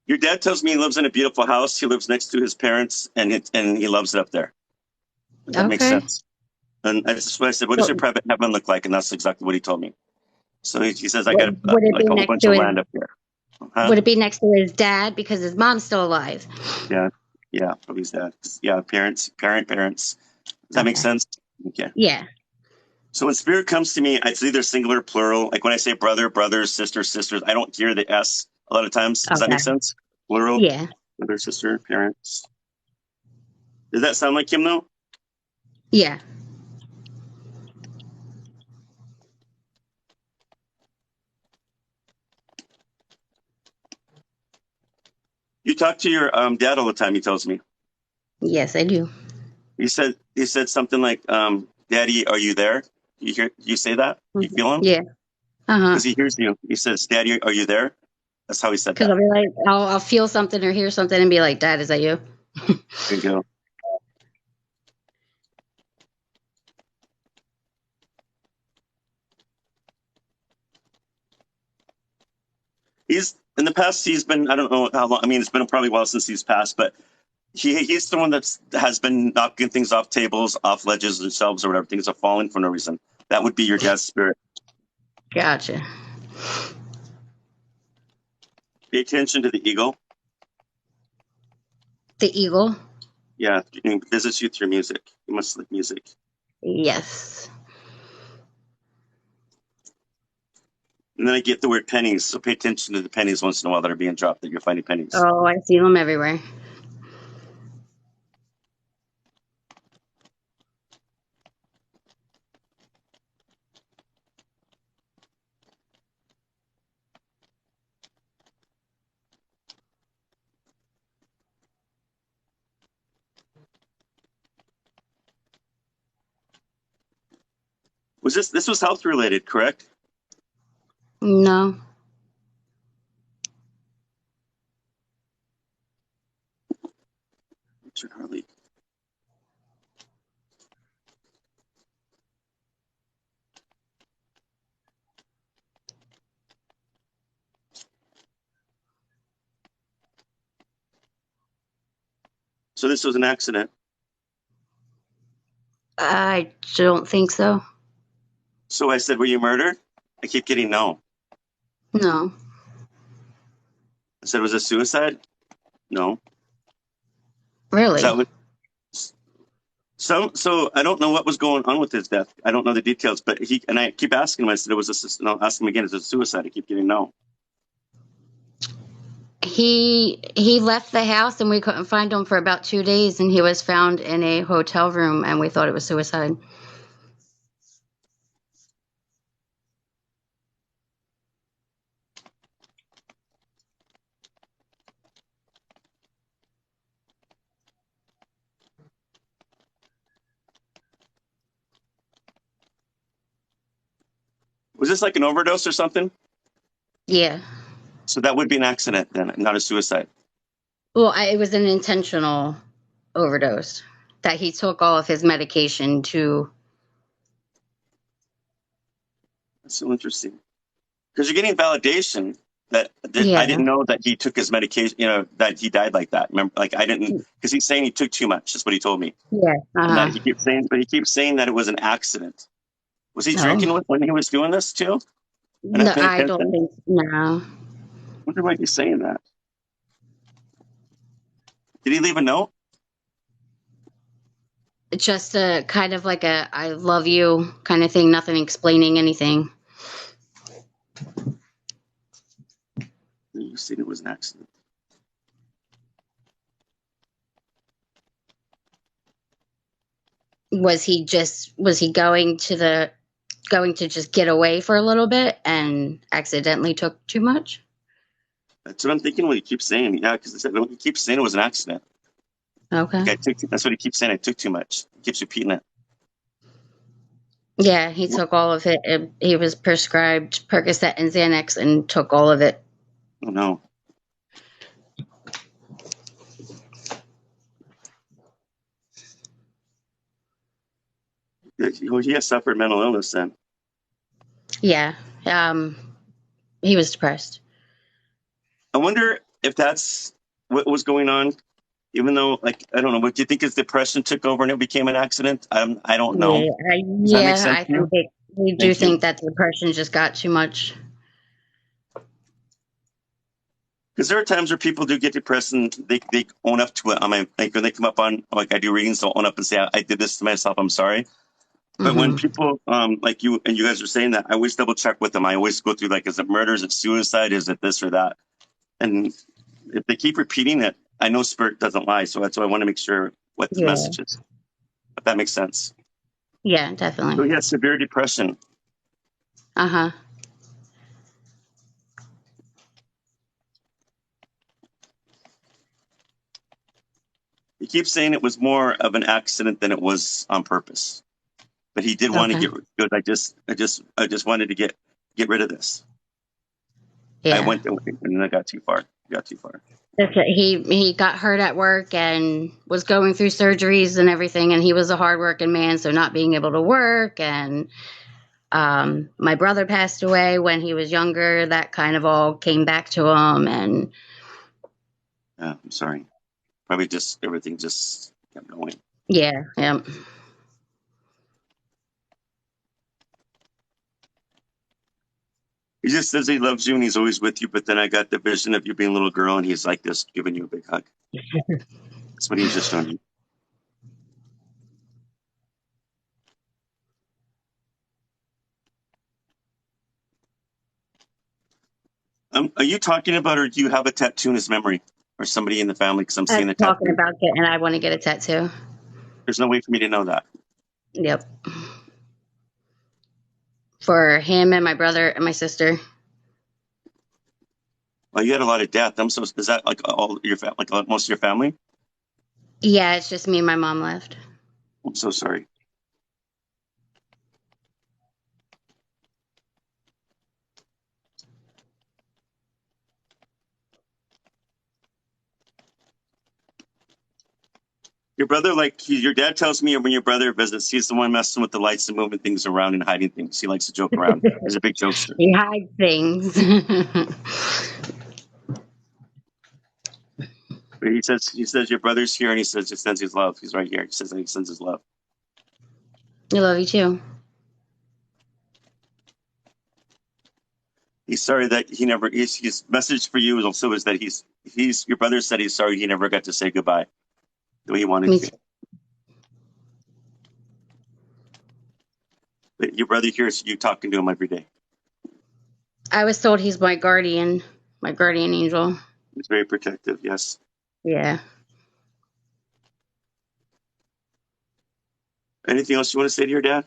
Your dad tells me he lives in a beautiful house. He lives next to his parents, and he loves it up there. That makes Okay. sense. And that's what I said. What does Well, your private heaven look like? And that's exactly what he told me. So he says, I got would it like be a whole next bunch to of his? land up here. Huh? Would it be next to his dad because his mom's still alive? Yeah. Yeah. Probably his dad. Yeah. Parents. Does that make Okay. sense? Okay. Yeah. So when spirit comes to me, it's either singular or plural. Like when I say brother, brothers, sisters, I don't hear the S a lot of times. Does that make Okay. sense? Plural, Yeah. brother, sister, parents. Does that sound like him though? Yeah. You talk to your dad all the time, he tells me. Yes, I do. He said something like, Daddy, are you there? You say that? You feel him? Yeah. Because he hears you. He says, "Daddy, are you there?" That's how he said Because that. I'll be like, I'll feel something or hear something and be like, Dad, is that you? There you go. He's in the past. He's been. I don't know how long. I mean, it's been probably a while since he's passed, but he's the one that has been knocking things off tables, off ledges, and shelves, or whatever. Things are falling for no reason. That would be your dad's spirit. Gotcha. Pay attention to the eagle. The eagle? Yeah, he visits you through music. You must like music. Yes. And then I get the word pennies, so pay attention to the pennies once in a while that are being dropped, that you're finding pennies. Oh, I see them everywhere. Was this was health related, correct? No. Richard Harley. So this was an accident. I don't think so. So I said, "Were you murdered?" I keep getting no. No. I said, "Was it suicide?" No. Really? Is that what? So I don't know what was going on with his death. I don't know the details, but I keep asking him. I said, "It was a," and I'll ask him again, "Is it suicide?" I keep getting no. He left the house and we couldn't find him for about 2 days, and he was found in a hotel room and we thought it was suicide. Was this like an overdose or something? Yeah. So that would be an accident then, not a suicide. Well, it was an intentional overdose that he took all of his medication to. That's so interesting. Because you're getting validation that Yeah. I didn't know that he took his medication, that he died like that. Remember, like I didn't, because he's saying he took too much. That's what he told me. Yeah. And that he keeps saying that it was an accident. Was he drinking when he was doing this too? No, I don't think. No. I wonder why he's saying that. Did he leave a note? Just a kind of like a "I love you" kind of thing. Nothing explaining anything. You said it was an accident. Was he going to just get away for a little bit and accidentally took too much? That's what I'm thinking. What he keeps saying, yeah, because he keeps saying it was an accident. Okay. Like that's what he keeps saying. I took too much. He keeps repeating it. Yeah, he took all of it. He was prescribed Percocet and Xanax and took all of it. Oh no. He has suffered mental illness then. Yeah. He was depressed. I wonder if that's what was going on. Even though, like, I don't know, what do you think his depression took over and it became an accident? I don't know. I think we do think that the depression just got too much. Because there are times where people do get depressed and they own up to it. Like when they come up on, like I do readings, they'll own up and say, I did this to myself, I'm sorry. But when people like you and you guys are saying that, I always double check with them. I always go through like, is it murder? Is it suicide? Is it this or that? And if they keep repeating it, I know spirit doesn't lie. So that's why I want to make sure what the message is. If that makes sense. Yeah, definitely. So he has severe depression. Uh-huh. He keeps saying it was more of an accident than it was on purpose. but he did want to Okay. get good. I just wanted to get rid of this. Yeah. I went and then I got too far. He got hurt at work and was going through surgeries and everything, and he was a hardworking man, so not being able to work, and my brother passed away when he was younger. That kind of all came back to him, and Yeah, I'm sorry. Probably just everything just kept going. yeah. He just says he loves you and he's always with you, but then I got the vision of you being a little girl and he's like this, giving you a big hug. That's what he's just showing you. Are you talking about, or do you have a tattoo in his memory, or somebody in the family? Because I'm seeing I'm a talking tattoo. about getting. I want to get a tattoo. There's no way for me to know that. Yep. For him and my brother and my sister. Well, you had a lot of death. Is that like all your like most of your family? Yeah, it's just me and my mom left. I'm so sorry. Your brother, your dad tells me when your brother visits, he's the one messing with the lights and moving things around and hiding things. He likes to joke around. He's a big jokester. He hides things. But he says your brother's here, and he says he sends his love. He's right here. He says that he sends his love. I love you too. He's sorry that he never. His message for you also is that your brother said he's sorry he never got to say goodbye the way he wanted Me to. too. But your brother hears you talking to him every day. I was told he's my guardian angel. He's very protective. Yes. Yeah. Anything else you want to say to your dad?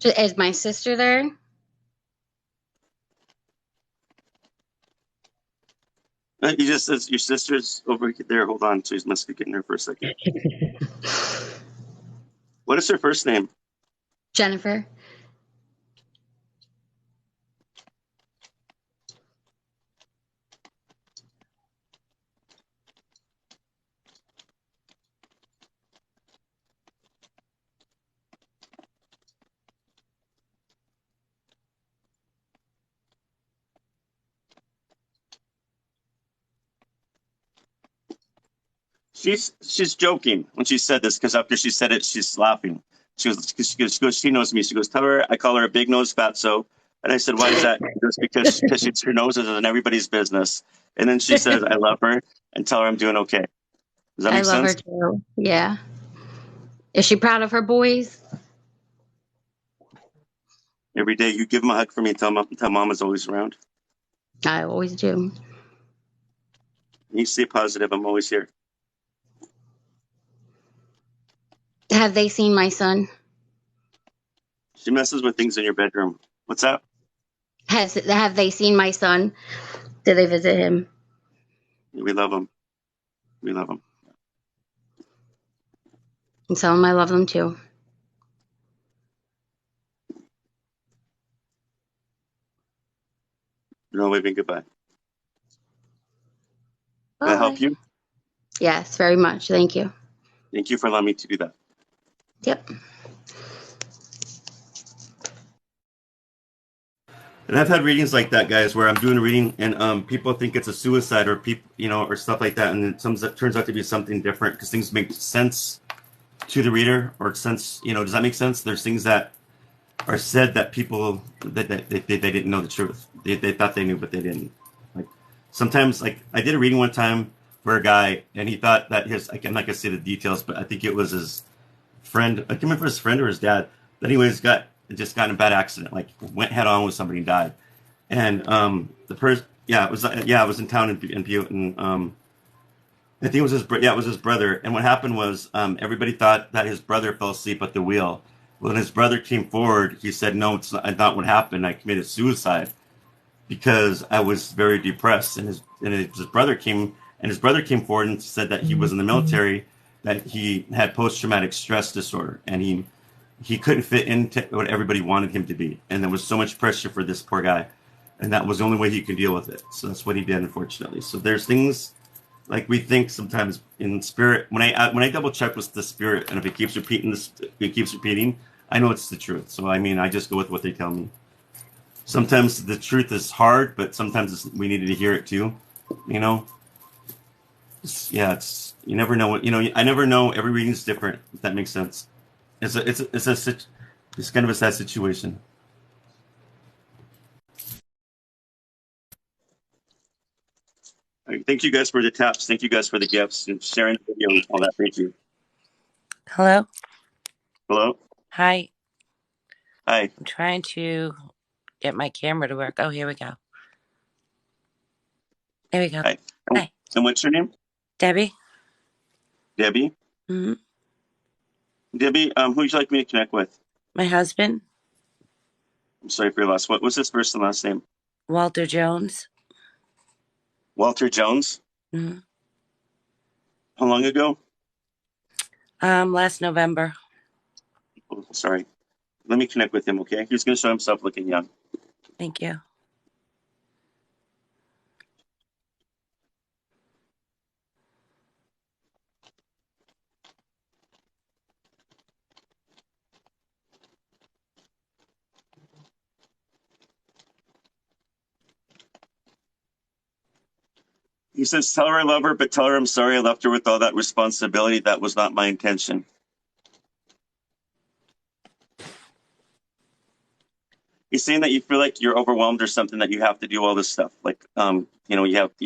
Is my sister there? He just says your sister's over there. Hold on. So he must be getting her for a second. What is her first name? Jennifer. She's joking when she said this, because after she said it, she's laughing. She goes, she knows me. She goes, tell her I call her a big nose fatso. And I said, why is that? She goes, because her nose is in everybody's business. And then she says, I love her, and tell her I'm doing okay. Does that make sense? I love her too. Yeah. Is she proud of her boys? Every day you give them a hug for me and tell Mama's always around. I always do. You stay positive. I'm always here. Have they seen my son? She messes with things in your bedroom. What's that? Have they seen my son? Did they visit him? We love him. We love him. And tell him I love them too. No waving goodbye. Bye. Can I help you? Yes, very much. Thank you. Thank you for allowing me to do that. Yep. And I've had readings like that, guys, where I'm doing a reading and people think it's a suicide or people, or stuff like that, and it turns out to be something different because things make sense to the reader or sense. Does that make sense? There's things that are said that people that they didn't know the truth. They thought they knew, but they didn't. Like sometimes, like I did a reading one time for a guy, and he thought that I'm not gonna say the details, but I think it was his friend. I can't remember his friend or his dad. But anyways, got in a bad accident. Like went head on with somebody and died. And the person, it was in town in Butte, and I think it was his brother. And what happened was everybody thought that his brother fell asleep at the wheel. When his brother came forward, he said, "No, it's not what happened. I committed suicide because I was very depressed." And his brother came forward and said that he was in the military, that he had post-traumatic stress disorder, and he couldn't fit into what everybody wanted him to be, and there was so much pressure for this poor guy, and that was the only way he could deal with it. So that's what he did, unfortunately. So there's things like we think sometimes in spirit. When I double check with the spirit, and if it keeps repeating this, it keeps repeating, I know it's the truth. So I mean, I just go with what they tell me. Sometimes the truth is hard, but sometimes we needed to hear it too. You know, it's you never know what you know. I never know. Every reading's different. If that makes sense. It's kind of a sad situation. All right, thank you guys for the taps. Thank you guys for the gifts and sharing the video and all that. Thank you. Hello. Hello. Hi. Hi. I'm trying to get my camera to work. Oh, here we go. There we go. Hi. Hi. And what's your name? Debbie. Debbie. Mm-hmm. Debbie, who would you like me to connect with? My husband, I'm sorry for your loss. What was his first and last name? Walter Jones. Walter Jones. Mm-hmm. How long ago? Last November. Oh, sorry. Let me connect with him, okay? He's going to show himself looking young. Thank you. He says, tell her I love her, but tell her I'm sorry I left her with all that responsibility. That was not my intention. He's saying that you feel like you're overwhelmed or something, that you have to do all this stuff. Like, you're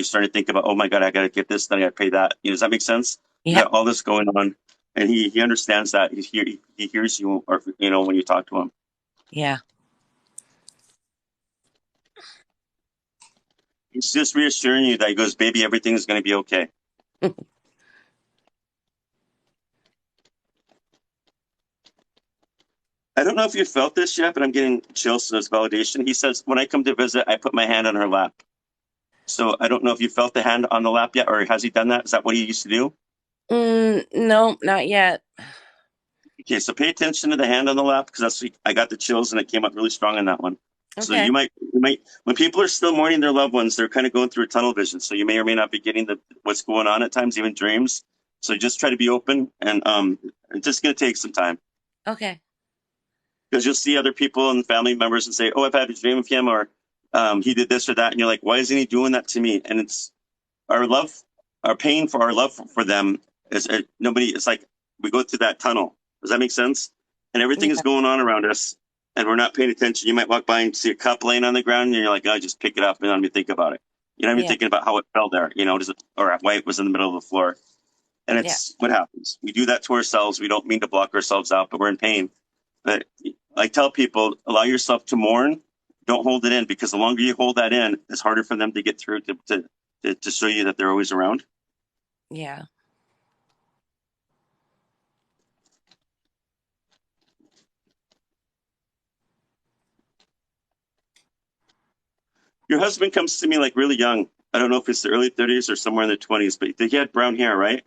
starting to think about, oh my God, I got to get this, then I got to pay that. Does that make sense? Yeah. You got all this going on, and he understands that. He hears you, or when you talk to him. Yeah. He's just reassuring you that he goes, baby, everything's going to be okay. I don't know if you felt this yet, but I'm getting chills to this validation. He says, when I come to visit, I put my hand on her lap. So I don't know if you felt the hand on the lap yet, or has he done that? Is that what he used to do? No, not yet. Okay, so pay attention to the hand on the lap, because I got the chills and it came up really strong on that one. Okay. So you might, when people are still mourning their loved ones, they're kind of going through a tunnel vision. So you may or may not be getting what's going on at times, even dreams. So just try to be open, and it's just going to take some time. Okay. Because you'll see other people and family members and say, oh, I've had a dream of him, or he did this or that. And you're like, why isn't he doing that to me? And it's our love, our pain for our love for them is it's like we go through that tunnel. Does that make sense? And everything is going on around us, and we're not paying attention. You might walk by and see a cup laying on the ground, and you're like, oh, just pick it up and not even think about it. You're not even thinking about how it fell there, or why it was in the middle of the floor. And it's what happens. We do that to ourselves. We don't mean to block ourselves out, but we're in pain. But I tell people, allow yourself to mourn. Don't hold it in, because the longer you hold that in, it's harder for them to get through to show you that they're always around. Yeah. Your husband comes to me like really young. I don't know if it's the early 30s or somewhere in the 20s, but he had brown hair, right?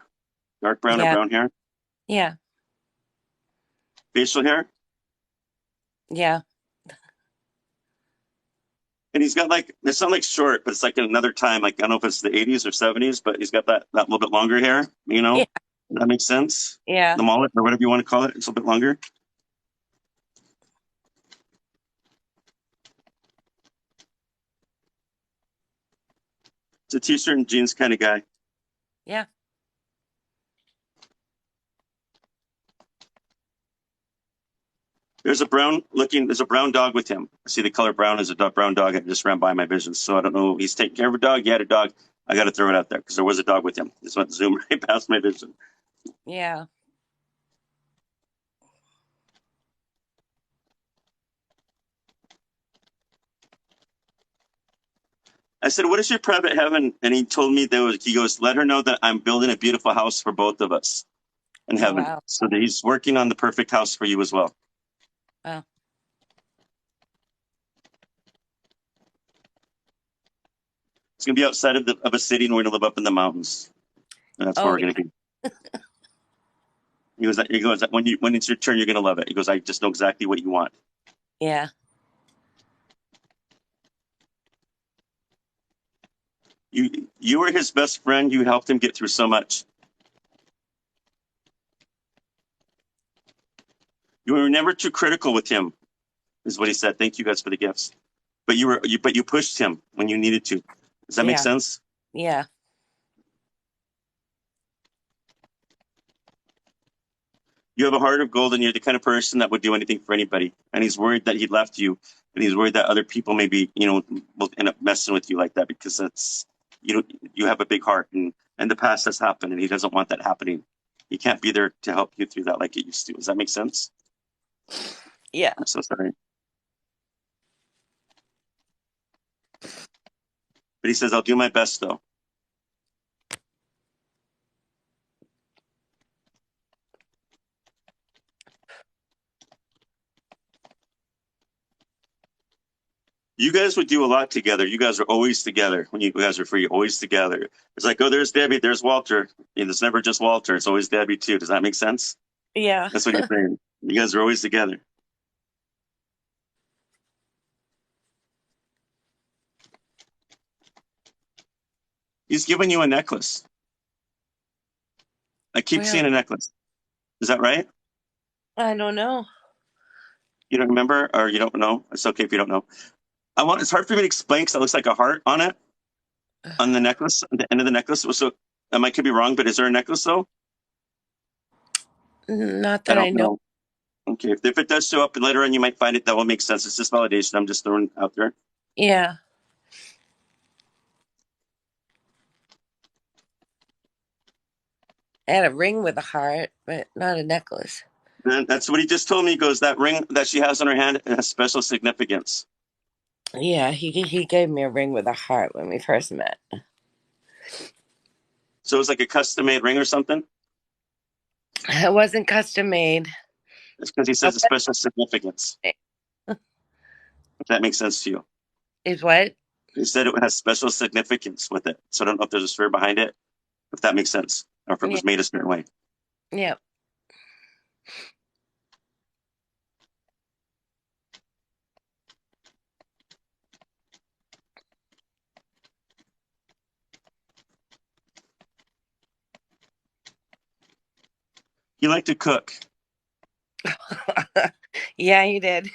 Dark brown or brown hair? Yeah. Facial hair? Yeah. And he's got it's not like short, but it's like another time. Like, I don't know if it's the 80s or 70s, but he's got that little bit longer hair, Yeah. That makes sense? Yeah. The mullet, or whatever you want to call it. It's a little bit longer. It's a t-shirt and jeans kind of guy. Yeah. There's a brown dog with him. I see the color brown as a brown dog. It just ran by my vision. So I don't know. He's taking care of a dog. He had a dog. I got to throw it out there because there was a dog with him. This went zoom right past my vision. Yeah. I said, what is your private heaven? And he told me he goes, let her know that I'm building a beautiful house for both of us in heaven. Wow. So that he's working on the perfect house for you as well. Wow. It's going to be outside of a city, and we're going to live up in the mountains. And that's where we're going to be. He goes, when it's your turn, you're gonna love it. He goes, I just know exactly what you want. Yeah. You were his best friend. You helped him get through so much. You were never too critical with him, is what he said. Thank you guys for the gifts. But you pushed him when you needed to. Does that make Yeah. sense? Yeah. You have a heart of gold, and you're the kind of person that would do anything for anybody. And he's worried that he left you, and he's worried that other people maybe, will end up messing with you like that because that's, you have a big heart, and in the past has happened, and he doesn't want that happening. He can't be there to help you through that like it used to. Does that make sense? Yeah. I'm so sorry. But he says, I'll do my best, though. You guys would do a lot together. You guys are always together. When you guys are free, always together. It's like, oh, there's Debbie, there's Walter. And it's never just Walter. It's always Debbie, too. Does that make sense? Yeah. That's what he's saying. You guys are always together. He's giving you a necklace. I keep seeing a necklace. Is that right? I don't know. You don't remember, or you don't know? It's okay if you don't know. It's hard for me to explain because it looks like a heart on it, on the necklace, at the end of the necklace. So I could be wrong, but is there a necklace though? Not that I don't know. Okay, if it does show up later on, you might find it. That will make sense. It's just validation. I'm just throwing out there. Yeah. I had a ring with a heart, but not a necklace. And that's what he just told me. He goes, that ring that she has on her hand has special significance. Yeah, he gave me a ring with a heart when we first met. So it was like a custom-made ring or something? It wasn't custom made. It's because he says a special significance. If that makes sense to you. Is what? He said it has special significance with it. So I don't know if there's a spirit behind it, if that makes sense, or if it was made a certain way. Yeah. He liked to cook. Yeah, he did.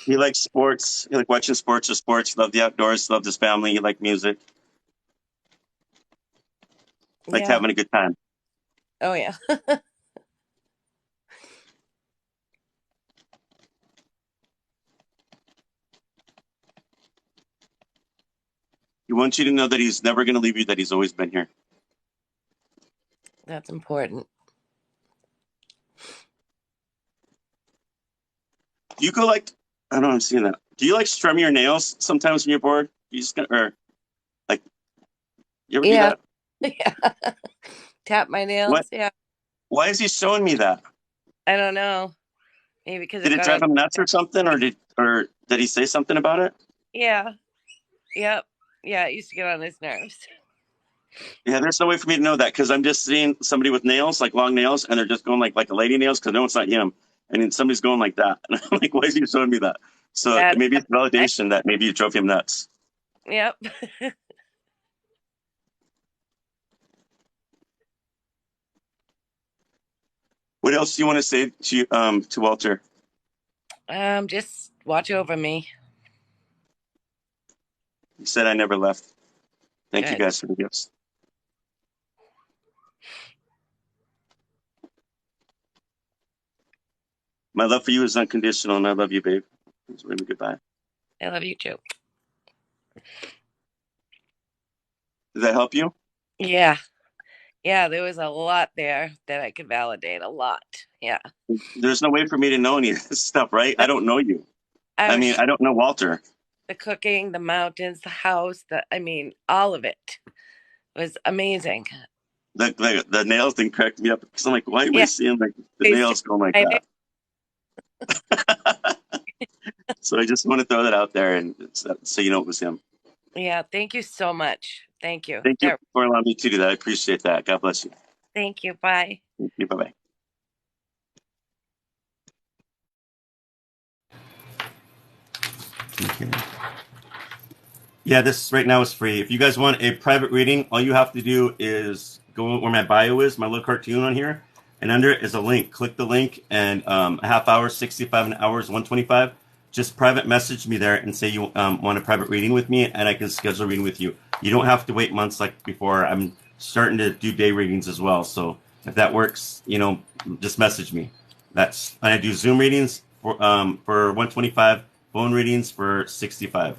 He liked sports. He liked watching sports. He loved the outdoors. He loved his family. He liked music. Liked having a good time. Oh, yeah. He wants you to know that he's never going to leave you, that he's always been here. That's important. Do you go like, I don't know, I'm seeing that. Do you like strum your nails sometimes when you're bored? You just or like, you ever do that? Yeah. Tap my nails. What? Yeah. Why is he showing me that? I don't know. Maybe because Did it drive him nuts or something, or did he say something about it? Yeah. Yep. Yeah, it used to get on his nerves. Yeah, there's no way for me to know that because I'm just seeing somebody with nails, like long nails, and they're just going like a lady nails because no, it's not him. And then somebody's going like that. And I'm like, why is he showing me that? So maybe it's validation that maybe it drove him nuts. Yep. What else do you want to say to Walter? Just watch over me. He said I never left. Thank you guys for the gifts. My love for you is unconditional, and I love you, babe. Maybe goodbye. I love you too. Did that help you? Yeah. Yeah, there was a lot there that I could validate. A lot. Yeah. There's no way for me to know any of this stuff, right? I don't know you. I don't know Walter. The cooking, the mountains, the house, all of it was amazing. The nails thing cracked me up because I'm like, why am I seeing like the nails going like that? So I just want to throw that out there and so you know it was him. Yeah, thank you so much. Thank you. Thank you for allowing me to do that. I appreciate that. God bless you. Thank you. Bye. Thank you. Bye-bye. Okay. Yeah, this right now is free. If you guys want a private reading, all you have to do is go where my bio is, my little cartoon on here, and under it is a link. Click the link, and a half hour, 65 an hour is 125. Just private message me there and say you want a private reading with me, and I can schedule a reading with you. You don't have to wait months like before. I'm starting to do day readings as well. So if that works, just message me. And I do Zoom readings for 125, phone readings for 65.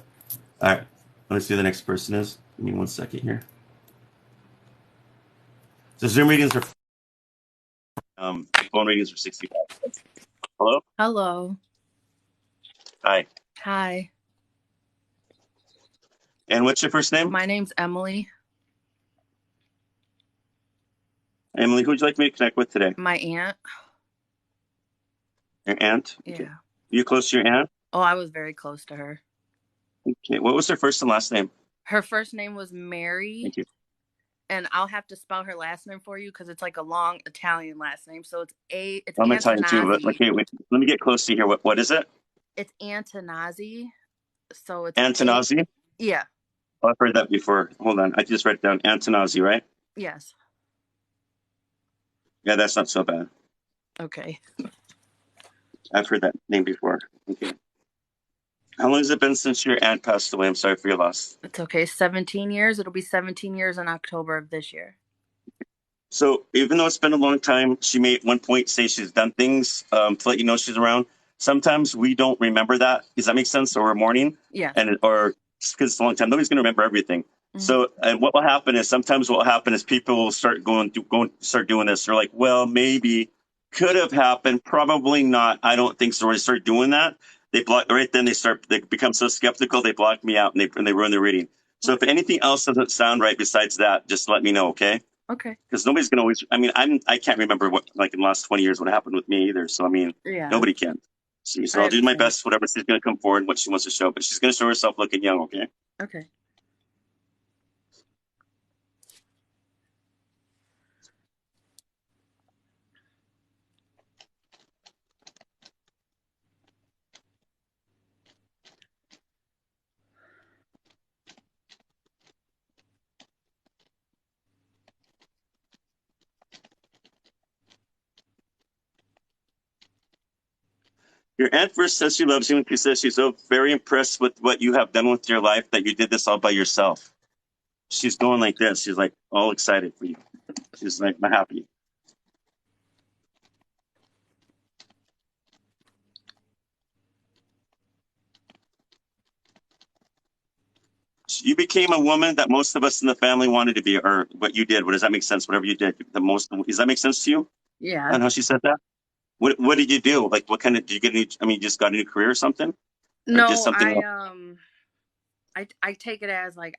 All right. Let me see who the next person is. Give me 1 second here. So Zoom readings are phone readings are 65. Hello? Hello. Hi. Hi. And what's your first name? My name's Emily. Emily, who would you like me to connect with today? My aunt. Your aunt? Yeah. Okay. Are you close to your aunt? Oh, I was very close to her. Okay. What was her first and last name? Her first name was Mary. Thank you. And I'll have to spell her last name for you because it's like a long Italian last name. So it's I'm Italian too, but Antonazzi. okay, wait. Let me get close to here. What is it? It's Antonazzi. So it's Antonazzi? Yeah. Oh, I've heard that before. Hold on. I just wrote it down. Antonazzi, right? Yes. Yeah, that's not so bad. Okay. I've heard that name before. Okay. How long has it been since your aunt passed away? I'm sorry for your loss. It's okay. 17 years. It'll be 17 years in October of this year. So even though it's been a long time, she may at one point say she's done things to let you know she's around. Sometimes we don't remember that. Does that make sense? Or we're mourning? Yeah. Or because it's a long time, nobody's going to remember everything. Mm-hmm. So and what will happen is sometimes what will happen is people will start start doing this. They're like, well, maybe could have happened. Probably not. I don't think so. When they start doing that, they block right then. They become so skeptical. They block me out and they ruin their reading. So if anything else doesn't sound right besides that, just let me know. Okay. Okay. Because nobody's going to always, I can't remember what, like in the last 20 years, what happened with me either. So, nobody can. So I'll do my best, whatever she's going to come forward, what she wants to show. But she's going to show herself looking young, okay? Okay. Your aunt first says she loves you, and she says she's so very impressed with what you have done with your life that you did this all by yourself. She's going like this. She's like all excited for you. She's like happy. You became a woman that most of us in the family wanted to be, or what you did. What does that make sense? Whatever you did, does that make sense to you? Yeah. And how she said that? What did you do? Like, what kind of, did you get you just got a new career or something? No, or just something I take it as like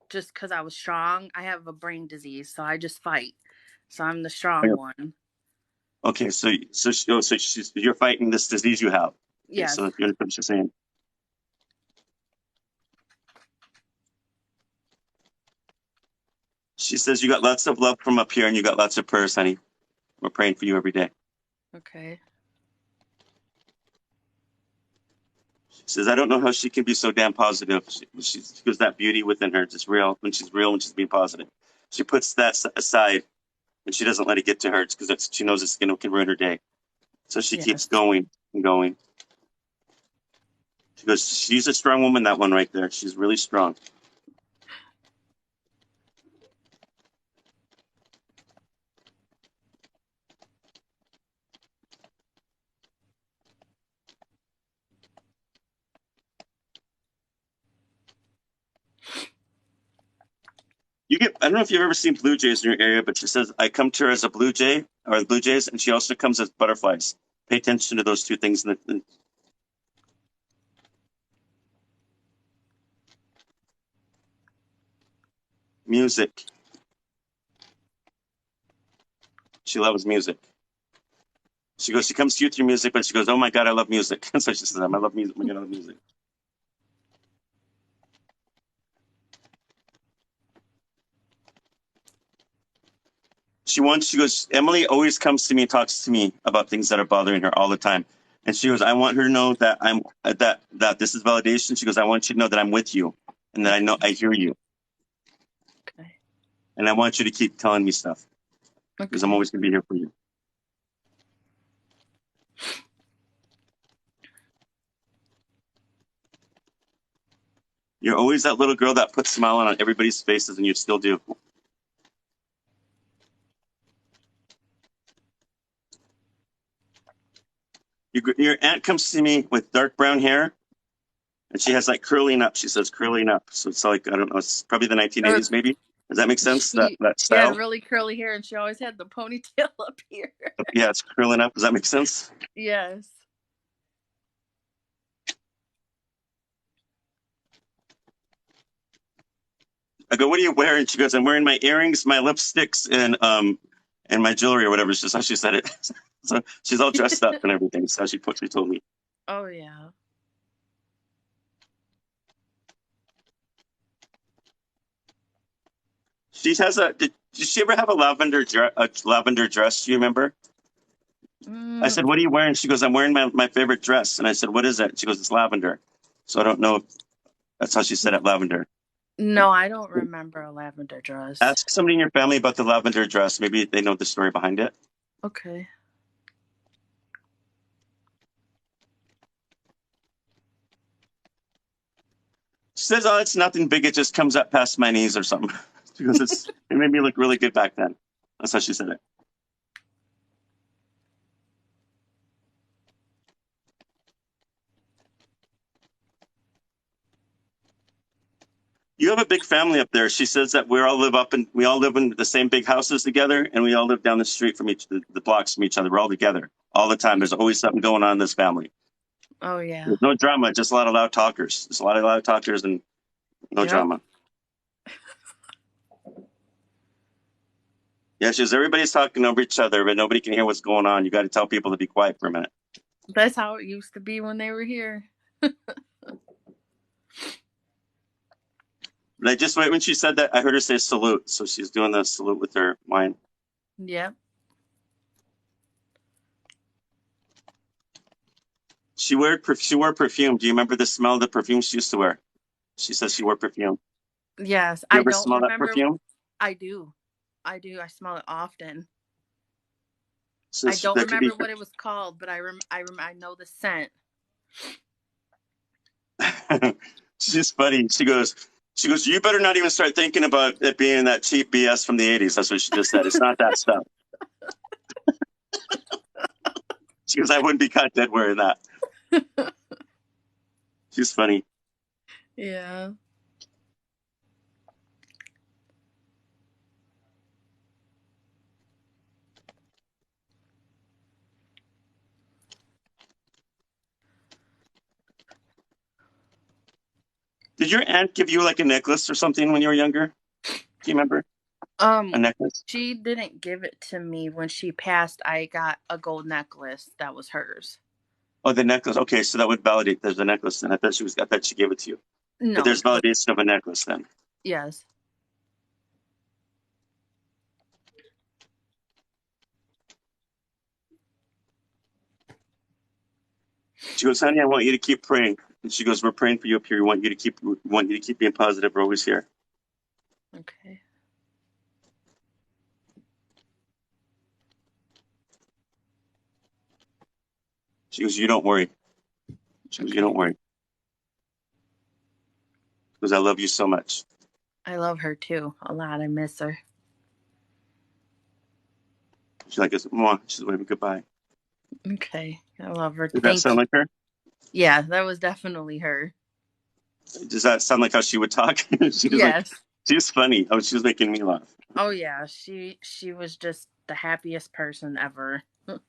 just because I was strong, I have a brain disease, so I just fight. So I'm the strong one. Okay, so you're fighting this disease you have. Yes. So you're just saying. She says you got lots of love from up here and you got lots of prayers, honey. We're praying for you every day. Okay. She says, I don't know how she can be so damn positive. She goes, that beauty within her is real when she's being positive. She puts that aside and she doesn't let it get to her because she knows it's can ruin her day. So she keeps going and going. She goes, she's a strong woman, that one right there. She's really strong. I don't know if you've ever seen blue jays in your area, but she says, I come to her as a blue jay or blue jays, and she also comes as butterflies. Pay attention to those two things. Music. She loves music. She comes to you through music, but she goes, oh my God, I love music. So she says, I love music. Oh my God, I love music. She goes, Emily always comes to me and talks to me about things that are bothering her all the time. And she goes, I want her to know that I'm that this is validation. She goes, I want you to know that I'm with you and that I know I hear you. Okay. And I want you to keep telling me stuff because I'm always going to be here for you. You're always that little girl that puts a smile on everybody's faces, and you still do. Your aunt comes to me with dark brown hair, and she has like curling up. She says curling up. So it's like, I don't know, it's probably the 1980s maybe. Does that make sense? That She had style? really curly hair, and she always had the ponytail up here. Yeah, it's curling up. Does that make sense? Yes. I go, what are you wearing? She goes, I'm wearing my earrings, my lipsticks, and my jewelry or whatever. It's just how she said it. So she's all dressed up and everything. So she told me. Oh yeah. She has did she ever have a lavender dress? Do you remember? I said, what are you wearing? She goes, I'm wearing my favorite dress. And I said, what is it? She goes, it's lavender. So I don't know if that's how she said it, lavender. No, I don't remember a lavender dress. Ask somebody in your family about the lavender dress. Maybe they know the story behind it. Okay. She says, oh, it's nothing big. It just comes up past my knees or something. Because it made me look really good back then. That's how she said it. You have a big family up there. She says that we all live in the same big houses together, and we all live down the street from the blocks from each other. We're all together all the time. There's always something going on in this family. Oh yeah. There's no drama, just a lot of loud talkers. There's a lot of loud talkers and no drama. Yeah, she says everybody's talking over each other, but nobody can hear what's going on. You got to tell people to be quiet for a minute. That's how it used to be when they were here. But when she said that, I heard her say salute. So she's doing the salute with her wine. Yep. She wore perfume. Do you remember the smell of the perfume she used to wear? She says she wore perfume. Yes. You I ever don't smell remember. that perfume? I do. I smell it often. So I don't remember what it was called, but I know the scent. She's funny. She goes, you better not even start thinking about it being that cheap BS from the 80s. That's what she just said. It's not that stuff. She goes, I wouldn't be caught dead wearing that. She's funny. Yeah. Did your aunt give you like a necklace or something when you were younger? Do you remember? A necklace? She didn't give it to me. When she passed, I got a gold necklace that was hers. Oh, the necklace. Okay, so that would validate there's a necklace then. I thought she gave it to you. No. But there's validation of a necklace then. Yes. She goes, honey, I want you to keep praying. And she goes, we're praying for you up here. We want you to keep being positive. We're always here. Okay. She goes, you don't worry. She goes, you don't worry. Because I love you so much. I love her too a lot. I miss her. She's like, she's waving goodbye. Okay. I love her. Does that sound like her? Yeah, that was definitely her. Does that sound like how she would talk? Yes. She's funny. Oh, she was making me laugh. Oh yeah, she was just the happiest person ever. Did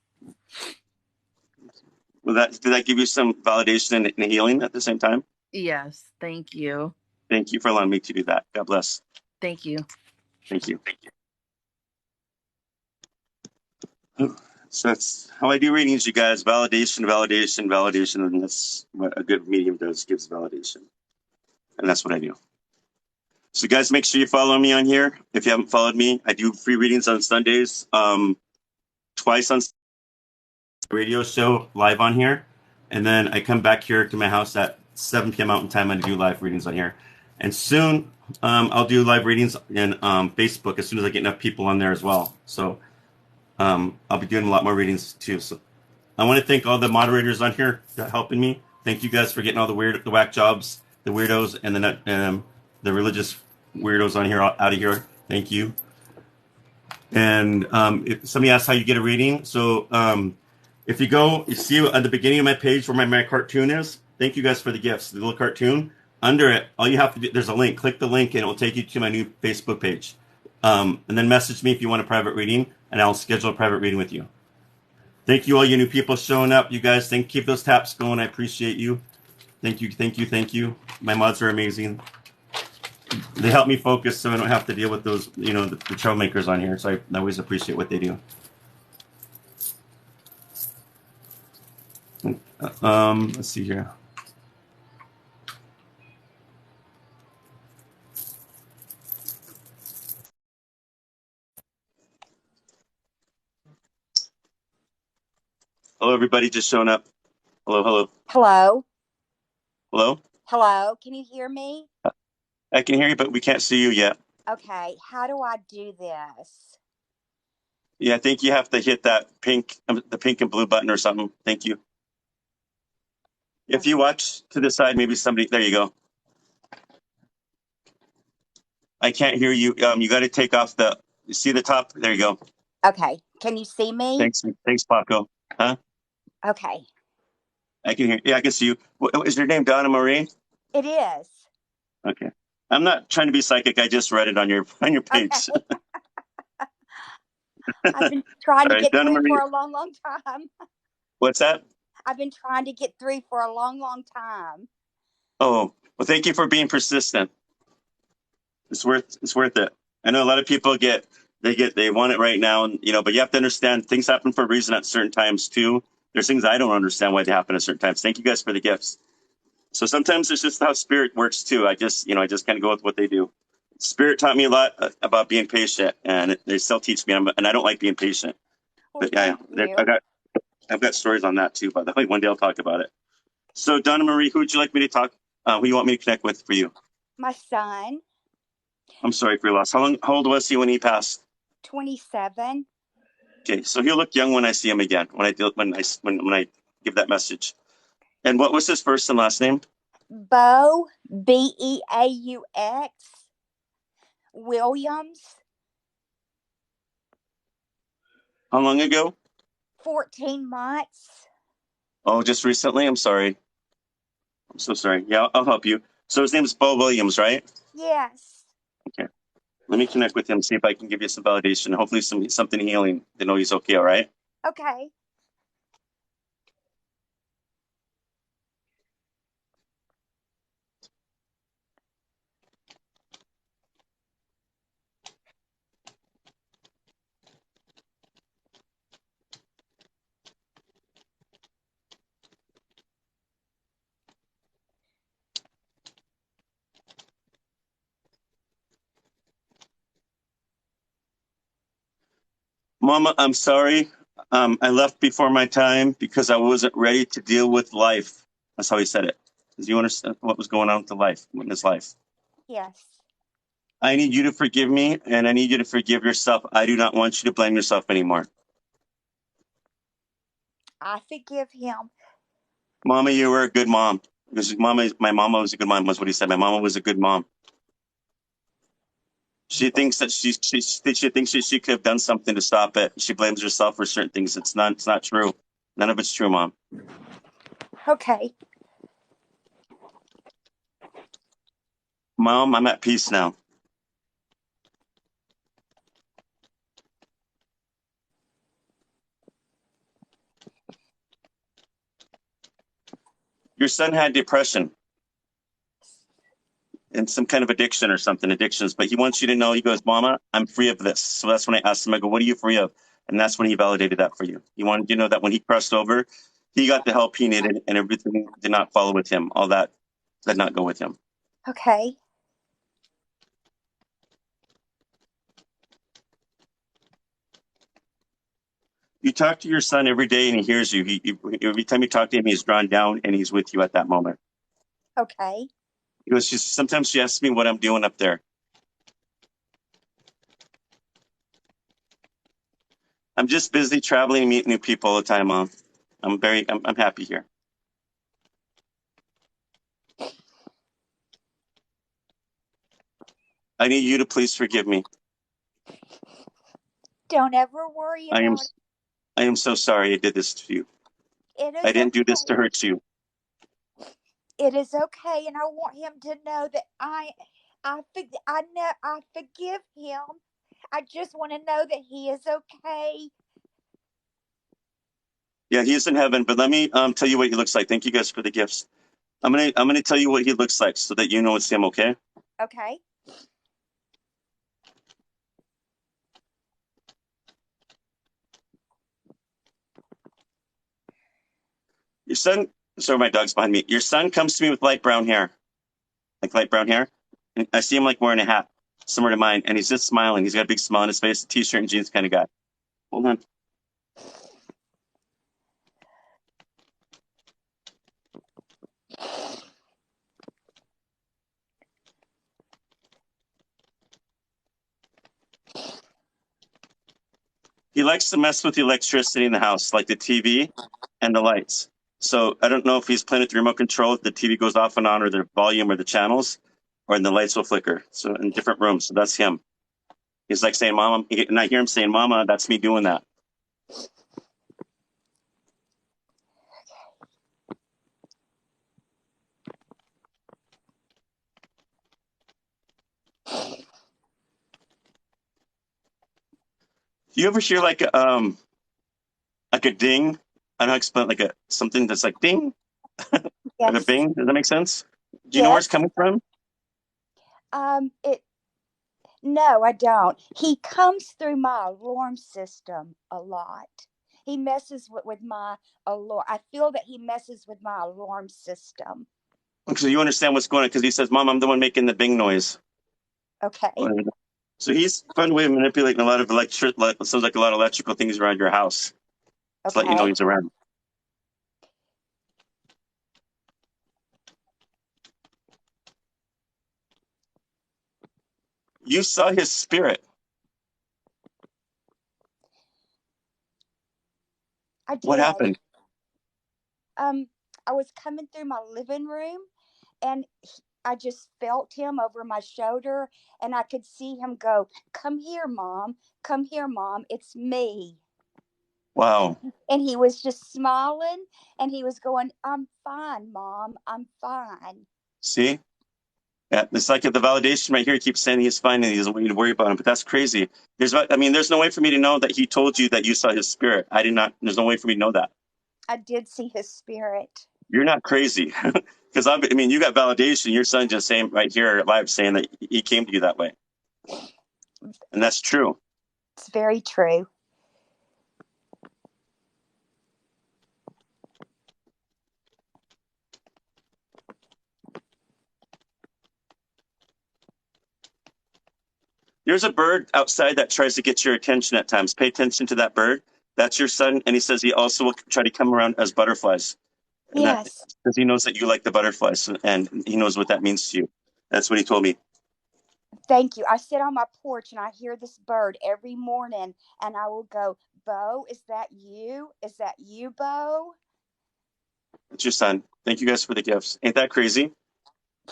that give you some validation and healing at the same time? Yes, thank you. Thank you for allowing me to do that. God bless. Thank you. Thank you. So that's how I do readings, you guys. Validation, and that's what a good medium does, gives validation. And that's what I do. So guys, make sure you follow me on here. If you haven't followed me, I do free readings on Sundays, twice on radio show live on here. and then I come back here to my house at 7 p.m. Mountain Time and I do live readings on here. And soon I'll do live readings in Facebook as soon as I get enough people on there as well. So I'll be doing a lot more readings too. So I want to thank all the moderators on here for helping me. Thank you guys for getting all the whack jobs, the weirdos, and the religious weirdos on here out of here. Thank you. And if somebody asked how you get a reading, so if you go, you see at the beginning of my page where my cartoon is. Thank you guys for the gifts. The little cartoon under it, all you have to do, there's a link. Click the link, and it will take you to my new Facebook page. And then message me if you want a private reading, and I'll schedule a private reading with you. Thank you, all you new people showing up. You guys, keep those taps going. I appreciate you. Thank you, thank you, thank you. My mods are amazing. They help me focus so I don't have to deal with those, the troublemakers on here. So I always appreciate what they do. Let's see here. Hello, everybody just showing up. Hello, hello. Hello. Hello? Hello. Can you hear me? I can hear you, but we can't see you yet. Okay. How do I do this? Yeah, I think you have to hit that the pink and blue button or something. Thank you. If you watch to the side, maybe somebody, there you go. I can't hear you. You got to take off you see the top? There you go. Okay. Can you see me? Thanks, Paco. Huh? Okay. I can hear. Yeah, I can see you. Is your name Donna Marie? It is. Okay. I'm not trying to be psychic. I just read it on your page. Okay. I've been trying to Right, get Donna through Marie. for a long, long time. What's that? I've been trying to get through for a long, long time. Oh, well, thank you for being persistent. It's worth it. I know a lot of people they want it right now, and but you have to understand things happen for a reason at certain times too. There's things I don't understand why they happen at certain times. Thank you guys for the gifts. So sometimes it's just how spirit works too. I just kind of go with what they do. Spirit taught me a lot about being patient, and they still teach me. And I don't like being patient. Well, But yeah, I've got stories on that too. By the way, one day I'll talk about it. So Donna Marie, who would you like me to talk? Who you want me to connect with for you? My son. I'm sorry for your loss. How old was he when he passed? 27. Okay, so he'll look young when I see him again. When I give that message. And what was his first and last name? Beaux, Beaux, Williams. How long ago? 14 months. Oh, just recently? I'm sorry. I'm so sorry. Yeah, I'll help you. So his name is Beaux Williams, right? Yes. Okay. Let me connect with him, see if I can give you some validation. Hopefully something healing to know he's okay, all right? Okay. Mama, I'm sorry. I left before my time because I wasn't ready to deal with life. That's how he said it. Do you understand what was going on with his life? Yes. I need you to forgive me, and I need you to forgive yourself. I do not want you to blame yourself anymore. I forgive him. Mama, you were a good mom. Because my mama was a good mom, was what he said. My mama was a good mom. She thinks that she thinks she could have done something to stop it. She blames herself for certain things. It's not true. None of it's true, Mom. Okay. Mom, I'm at peace now. Your son had depression and some kind of addiction or something, addictions, but he wants you to know, he goes, Mama, I'm free of this. So that's when I asked him, I go, what are you free of? And that's when he validated that for you. He wanted you to know that when he crossed over, he got the help he needed and everything did not follow with him. All that did not go with him. Okay. You talk to your son every day and he hears you. Every time you talk to him, he's drawn down and he's with you at that moment. Okay. He goes, sometimes she asks me what I'm doing up there. I'm just busy traveling and meeting new people all the time, Mom. I'm happy here. I need you to please forgive me. Don't ever worry about it. I am so sorry I did this to you. I didn't do this to hurt you. It is okay, and I want him to know that I forgive him. I just want to know that he is okay. Yeah, he is in heaven, but let me tell you what he looks like. Thank you guys for the gifts. I'm gonna tell you what he looks like so that you know it's him, okay? Okay. Your son, sorry, my dog's behind me. Your son comes to me with light brown hair. Like light brown hair. And I see him like wearing a hat similar to mine, and he's just smiling. He's got a big smile on his face, a t-shirt and jeans kind of guy. Hold on. He likes to mess with the electricity in the house, like the TV and the lights. So I don't know if he's playing with the remote control, if the TV goes off and on, or the volume or the channels, or the lights will flicker. So in different rooms. So that's him. He's like saying, Mama, and I hear him saying, Mama, that's me doing that. Do you ever hear like a ding? I don't know how to explain it, like something that's like ding, Yes. like a bing. Does that make sense? Do you know where it's coming from? No, I don't. He comes through my alarm system a lot. He messes with my alarm. I feel that he messes with my alarm system. So you understand what's going on because he says, Mom, I'm the one making the bing noise. Okay. So he's fun way of manipulating a lot of sounds like a lot of electrical things around your house. To let you know he's around. You saw his spirit. I did. What happened? I was coming through my living room, and I just felt him over my shoulder, and I could see him go, "Come here, Mom. Come here, Mom. It's me." Wow. And he was just smiling, and he was going, "I'm fine, Mom. I'm fine." See? Yeah, it's like the validation right here. He keeps saying he's fine and he doesn't want you to worry about him, but that's crazy. There's no way for me to know that he told you that you saw his spirit. I did not. There's no way for me to know that. I did see his spirit. You're not crazy. Because you got validation. Your son just saying right here live saying that he came to you that way. And that's true. It's very true. There's a bird outside that tries to get your attention at times. Pay attention to that bird. That's your son. And he says he also will try to come around as butterflies. Yes. Because he knows that you like the butterflies and he knows what that means to you. That's what he told me. Thank you. I sit on my porch and I hear this bird every morning, and I will go, "Bo, is that you? Is that you, Bo?" It's your son. Thank you guys for the gifts. Ain't that crazy?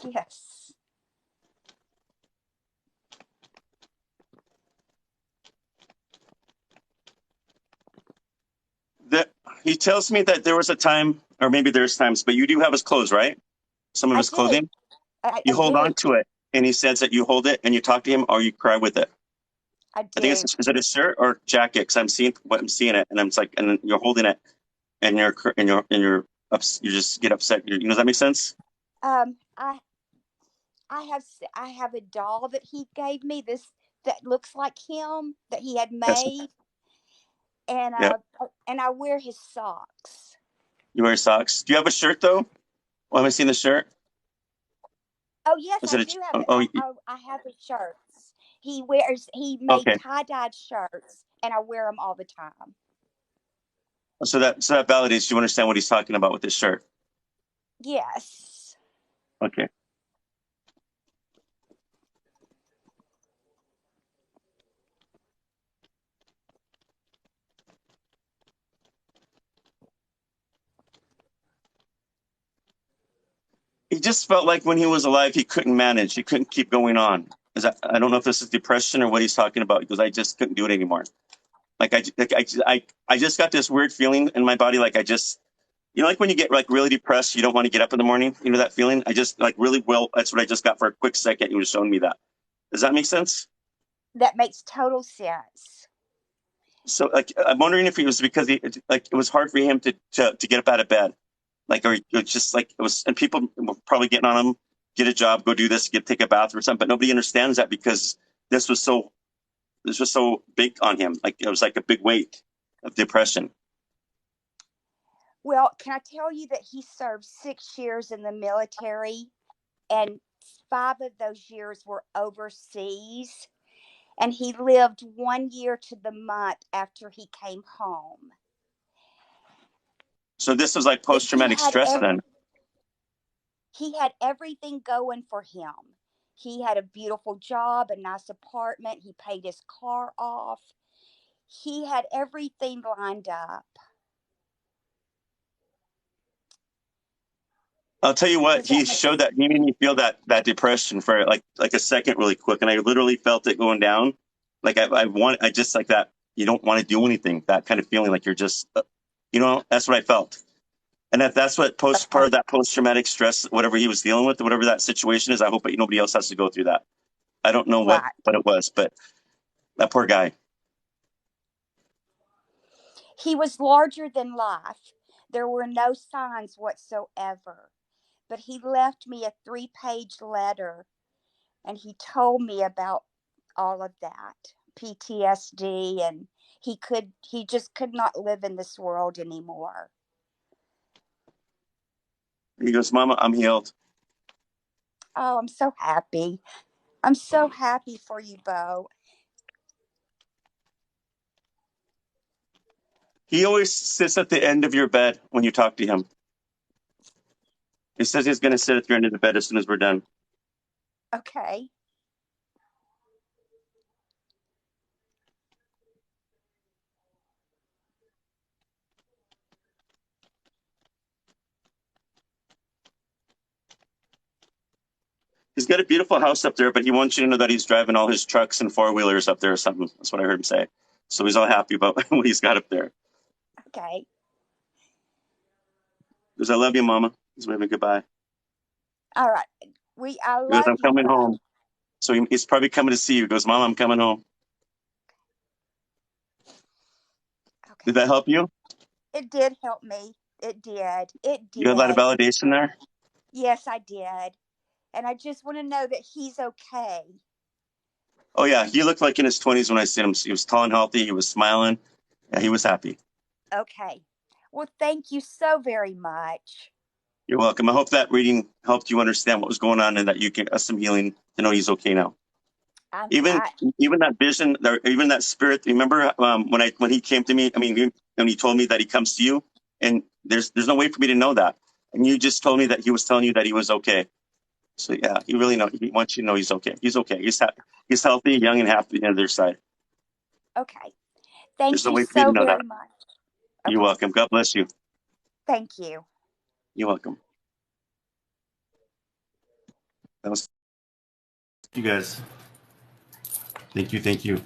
Yes. He tells me that there was a time, or maybe there's times, but you do have his clothes, right? Some of his clothing. You hold on to it, and he says that you hold it and you talk to him, or you cry with it. I think is it a shirt or jacket? Because I'm seeing it, and I'm like, and then you're holding it, and you just get upset. Does that make sense? I have a doll that he gave me that looks like him that he had made, and I wear his socks. You wear socks. Do you have a shirt though? Well, have I seen the shirt? Oh yes, I do have it. I have his shirts. He made tie-dyed shirts, and I wear them all the time. So that validates you understand what he's talking about with this shirt. Yes. Okay. He just felt like when he was alive, he couldn't manage. He couldn't keep going on. I don't know if this is depression or what he's talking about, because I just couldn't do it anymore. Like I just got this weird feeling in my body. Like I just, like when you get like really depressed, you don't want to get up in the morning. You know that feeling? I just like really, well, that's what I just got for a quick second. He was showing me that. Does that make sense? That makes total sense. So like, I'm wondering if it was because it was hard for him to get up out of bed. Like, or it's just like it was, and people were probably getting on him, get a job, go do this, take a bath or something. But nobody understands that because this was so big on him. Like it was like a big weight of depression. Well, can I tell you that he served 6 years in the military, and 5 of those years were overseas, and he lived 1 year to the month after he came home. So this was like post-traumatic stress then. He had everything going for him. He had a beautiful job, a nice apartment. He paid his car off. He had everything lined up. I'll tell you what, he showed that he made me feel that depression for like a second really quick. And I literally felt it going down. Like I just like that. You don't want to do anything. That kind of feeling like you're just, that's what I felt. And if that's what part of that post-traumatic stress, whatever he was dealing with, whatever that situation is, I hope that nobody else has to go through that. I don't know what it was, but that poor guy. He was larger than life. There were no signs whatsoever. But he left me a 3-page letter, and he told me about all of that, PTSD, and he just could not live in this world anymore. He goes, "Mama, I'm healed." Oh, I'm so happy. I'm so happy for you, Bo. He always sits at the end of your bed when you talk to him. He says he's going to sit at your end of the bed as soon as we're done. Okay. He's got a beautiful house up there, but he wants you to know that he's driving all his trucks and 4-wheelers up there or something. That's what I heard him say. So he's all happy about what he's got up there. Okay. He goes, "I love you, Mama." He's waving goodbye. All right. I love He goes, "I'm you, coming Bo. home." So he's probably coming to see you. He goes, "Mom, I'm coming home." Okay. Did that help you? It did help me. It did. It did. You got a lot of validation there? Yes, I did. And I just want to know that he's okay. Oh, yeah. He looked like in his 20s when I seen him. He was tall and healthy. He was smiling. Yeah, he was happy. Okay. Well, thank you so very much. You're welcome. I hope that reading helped you understand what was going on and that you get some healing to know he's okay now. Even that vision, even that spirit. Remember when he came to me? I mean, when he told me that he comes to you, and there's no way for me to know that, and you just told me that he was telling you that he was okay. So yeah, he really he wants you to know he's okay. He's okay. He's healthy, young, and happy on the other side. Okay. Thank There's no you way for me so to know very that. much. You're welcome. God bless you. Thank you. You're welcome. That was you guys. Thank you.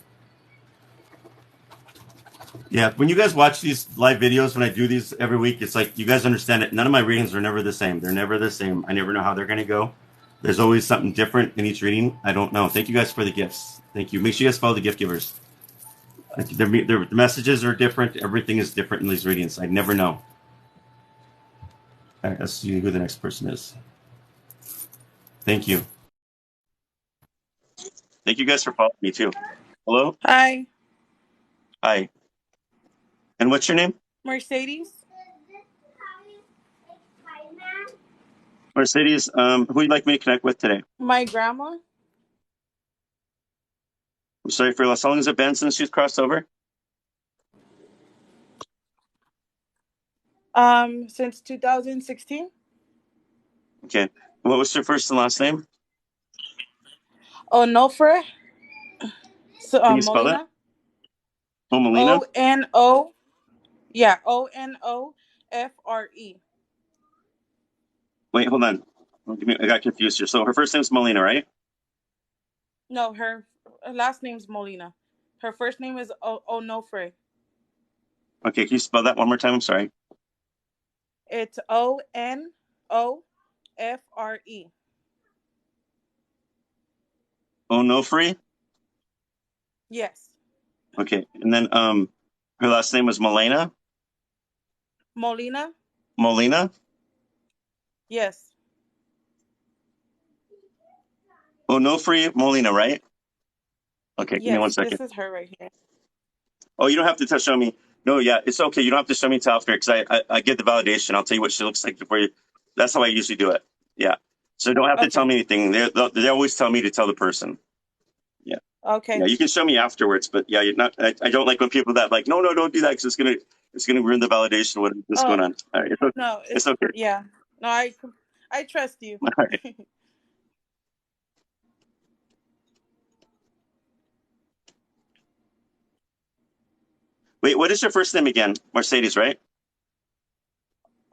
Yeah, when you guys watch these live videos, when I do these every week, it's like you guys understand it. None of my readings are never the same. They're never the same. I never know how they're going to go. There's always something different in each reading. I don't know. Thank you guys for the gifts. Thank you. Make sure you guys follow the gift givers. The messages are different. Everything is different in these readings. I never know. All right, let's see who the next person is. Thank you. Thank you guys for following me too. Hello? Hi. Hi. And what's your name? Mercedes. Mercedes, who would you like me to connect with today? My grandma. I'm sorry for how long has it been since she's crossed over? Since 2016. Okay. What was your first and last name? Onofre. So, Can you spell it? Molina. Oh, Melina? ONO. Yeah, ONOFRE. Wait, hold on. I got confused here. So her first name's Melina, right? No, her last name's Molina. Her first name is Onofre. Okay, can you spell that one more time? I'm sorry. It's ONOFRE. Onofre? Yes. Okay. And then her last name was Melina? Molina. Molina? Yes. Onofre Molina, right? Okay, give me one Yes. second. This is her right here. Oh, you don't have to show me. No, yeah, it's okay. You don't have to show me till after because I get the validation. I'll tell you what she looks like before you. That's how I usually do it. Yeah. So don't have to tell me anything. They always tell me to tell the person. Yeah. Okay. Yeah, you can show me afterwards, but yeah, you're not. I don't like when people that like no, don't do that because it's gonna ruin the validation. What's going on? All right, it's okay. No, It's okay. Yeah. No, I trust you. All right. Wait, what is your first name again? Mercedes, right?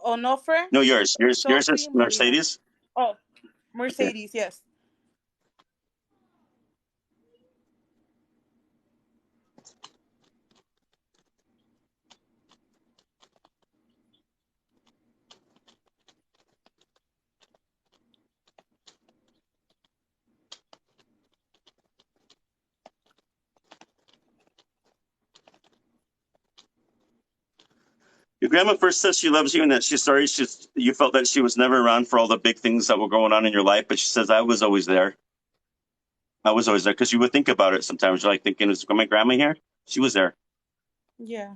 Onofre. No, yours. Yours is Mercedes. Oh, Mercedes. Okay. Yes. Your grandma first says she loves you and that she's sorry you felt that she was never around for all the big things that were going on in your life, but she says I was always there. I was always there because you would think about it sometimes. You're like thinking, is my grandma here? She was there. Yeah.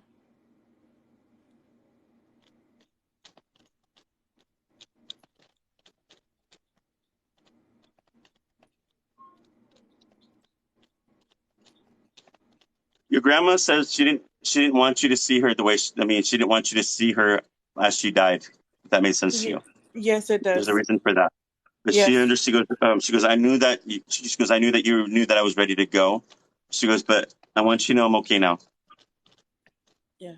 Your grandma says she didn't want you to see her the way she didn't want you to see her as she died. If that made sense to you. Yes, it does. There's a reason for that. But yes. She understood. She goes, I knew that. She goes, I knew that you knew that I was ready to go. She goes, but I want you to know I'm okay now. Yeah.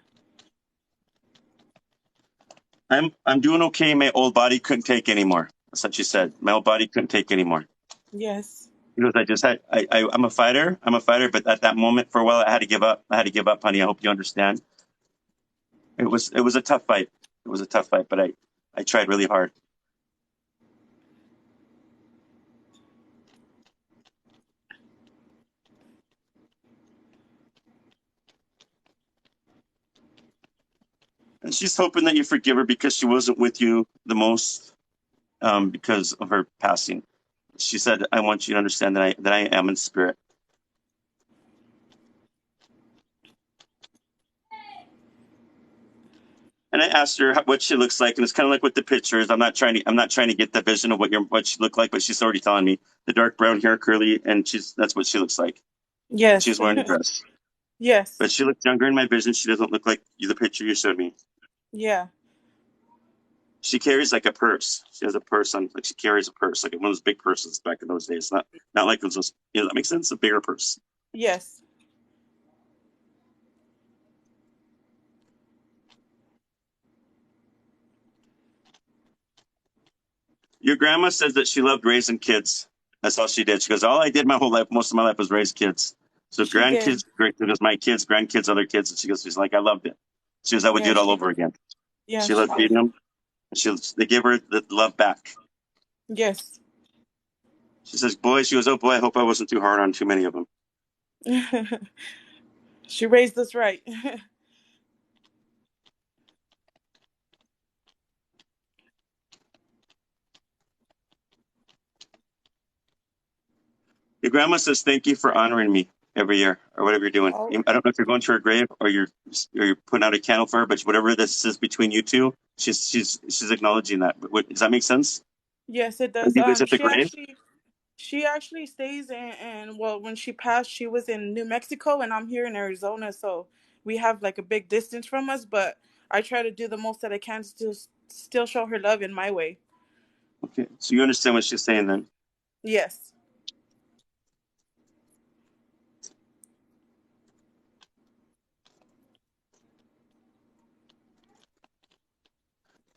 I'm doing okay. My old body couldn't take anymore. That's what she said. My old body couldn't take anymore. Yes. He goes, I'm a fighter. I'm a fighter. But at that moment, for a while, I had to give up. Honey. I hope you understand. It was a tough fight. It was a tough fight, but I tried really hard. And she's hoping that you forgive her because she wasn't with you the most because of her passing. She said, I want you to understand that I am in spirit. And I asked her what she looks like, and it's kind of like with the pictures. I'm not trying to get the vision of what she looked like, but she's already telling me the dark brown hair, curly, and that's what she looks like. Yes. She's wearing a dress. Yes. But she looks younger in my vision. She doesn't look like the picture you showed me. Yeah. She carries like a purse. She has a purse on, like she carries a purse, like one of those big purses back in those days. Not like those. That makes sense. A bigger purse. Yes. Your grandma says that she loved raising kids. That's all she did. She goes, all I did my whole life, most of my life, was raise kids. So she grandkids, great. Because my kids, grandkids, other kids. And she's like, I loved it. She goes, I would do it all over again. Yeah. She loved feeding them. They give her the love back. Yes. She says, she goes, oh boy, I hope I wasn't too hard on too many of them. She raised us right. Your grandma says, thank you for honoring me every year or whatever you're doing. Oh. I don't know if you're going to her grave or you're putting out a candle for her, but whatever this is between you two, she's acknowledging that. Does that make sense? Yes, it does. She actually stays well, when she passed, she was in New Mexico and I'm here in Arizona. So we have like a big distance from us, but I try to do the most that I can to still show her love in my way. Okay, so you understand what she's saying then? Yes.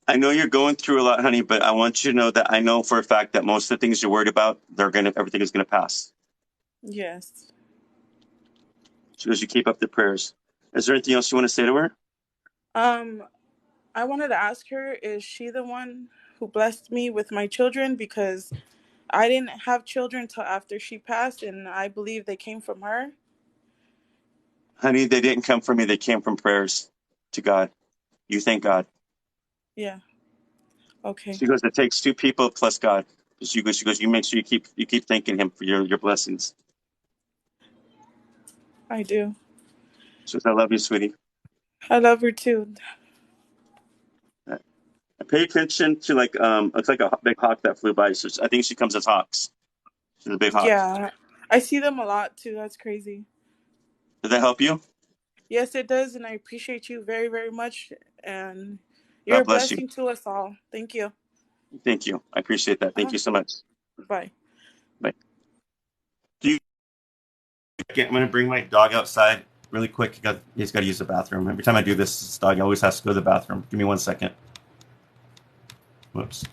I know you're going through a lot, honey, but I want you to know that I know for a fact that most of the things you're worried about, everything is gonna pass. Yes. She goes, you keep up the prayers. Is there anything else you want to say to her? I wanted to ask her, is she the one who blessed me with my children? Because I didn't have children till after she passed, and I believe they came from her. Honey, they didn't come from me. They came from prayers to God. You thank God. Yeah. Okay. She goes, it takes two people plus God. She goes, you make sure you keep thanking him for your blessings. I do. She goes, I love you, sweetie. I love her too. I pay attention to it's like a big hawk that flew by. So I think she comes as hawks. She's a big hawk. Yeah. I see them a lot too. That's crazy. Did that help you? Yes, it does, and I appreciate you very, very much. And you're God a bless you. blessing to us all. Thank you. Thank you. I appreciate that. Thank you so much. Bye. Bye. I'm going to bring my dog outside really quick. He's got to use the bathroom. Every time I do this dog always has to go to the bathroom. Give me 1 second. Whoops.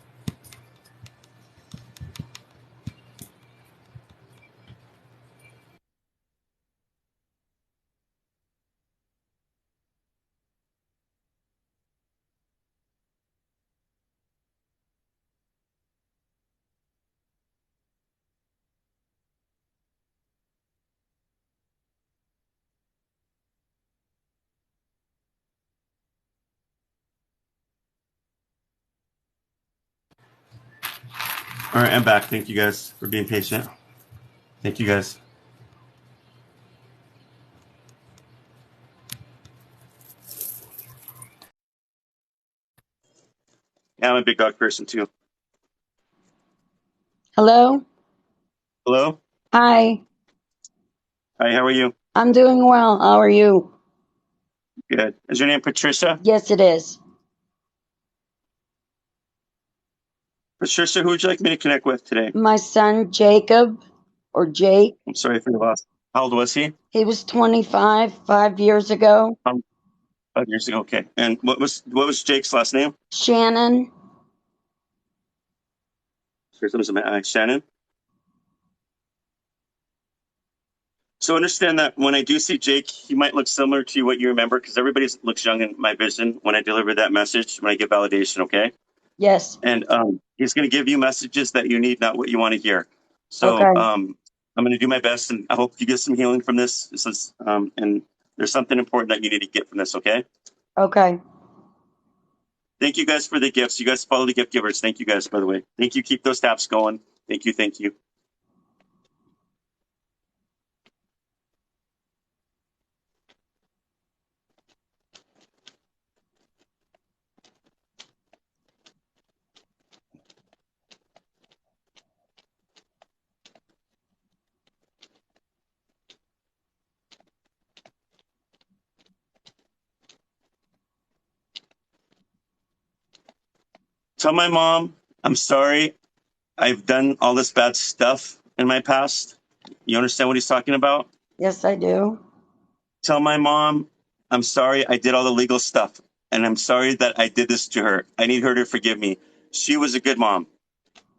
All right, I'm back. Thank you guys for being patient. Thank you guys. Yeah, I'm a big dog person too. Hello? Hello? Hi. Hi, how are you? I'm doing well. How are you? Good. Is your name Patricia? Yes, it is. Patricia, who would you like me to connect with today? My son, Jacob, or Jake. I'm sorry for your loss. How old was he? He was 25, 5 years ago. 5 years ago. Okay. And what was Jake's last name? Shannon. Shannon. So understand that when I do see Jake, he might look similar to what you remember because everybody looks young in my vision when I deliver that message, when I get validation, okay? Yes. And he's going to give you messages that you need, not what you want to hear. So Okay. I'm going to do my best, and I hope you get some healing from this. This is, and there's something important that you need to get from this, okay? Okay. Thank you guys for the gifts. You guys follow the gift givers. Thank you guys, by the way. Thank you. Keep those taps going. Thank you. Thank you. Tell my mom I'm sorry. I've done all this bad stuff in my past. You understand what he's talking about? Yes, I do. Tell my mom I'm sorry I did all the legal stuff, and I'm sorry that I did this to her. I need her to forgive me. She was a good mom.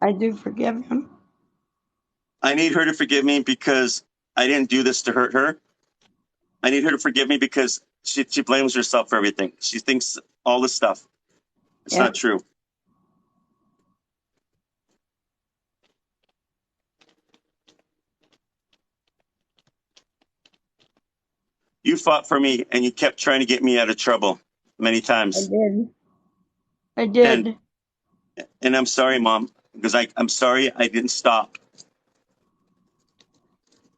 I do forgive him. I need her to forgive me because I didn't do this to hurt her. I need her to forgive me because she blames herself for everything. She thinks all this stuff. It's Yeah. not true. You fought for me and you kept trying to get me out of trouble many I times. did. I did. And I'm sorry, Mom, because I'm sorry I didn't stop.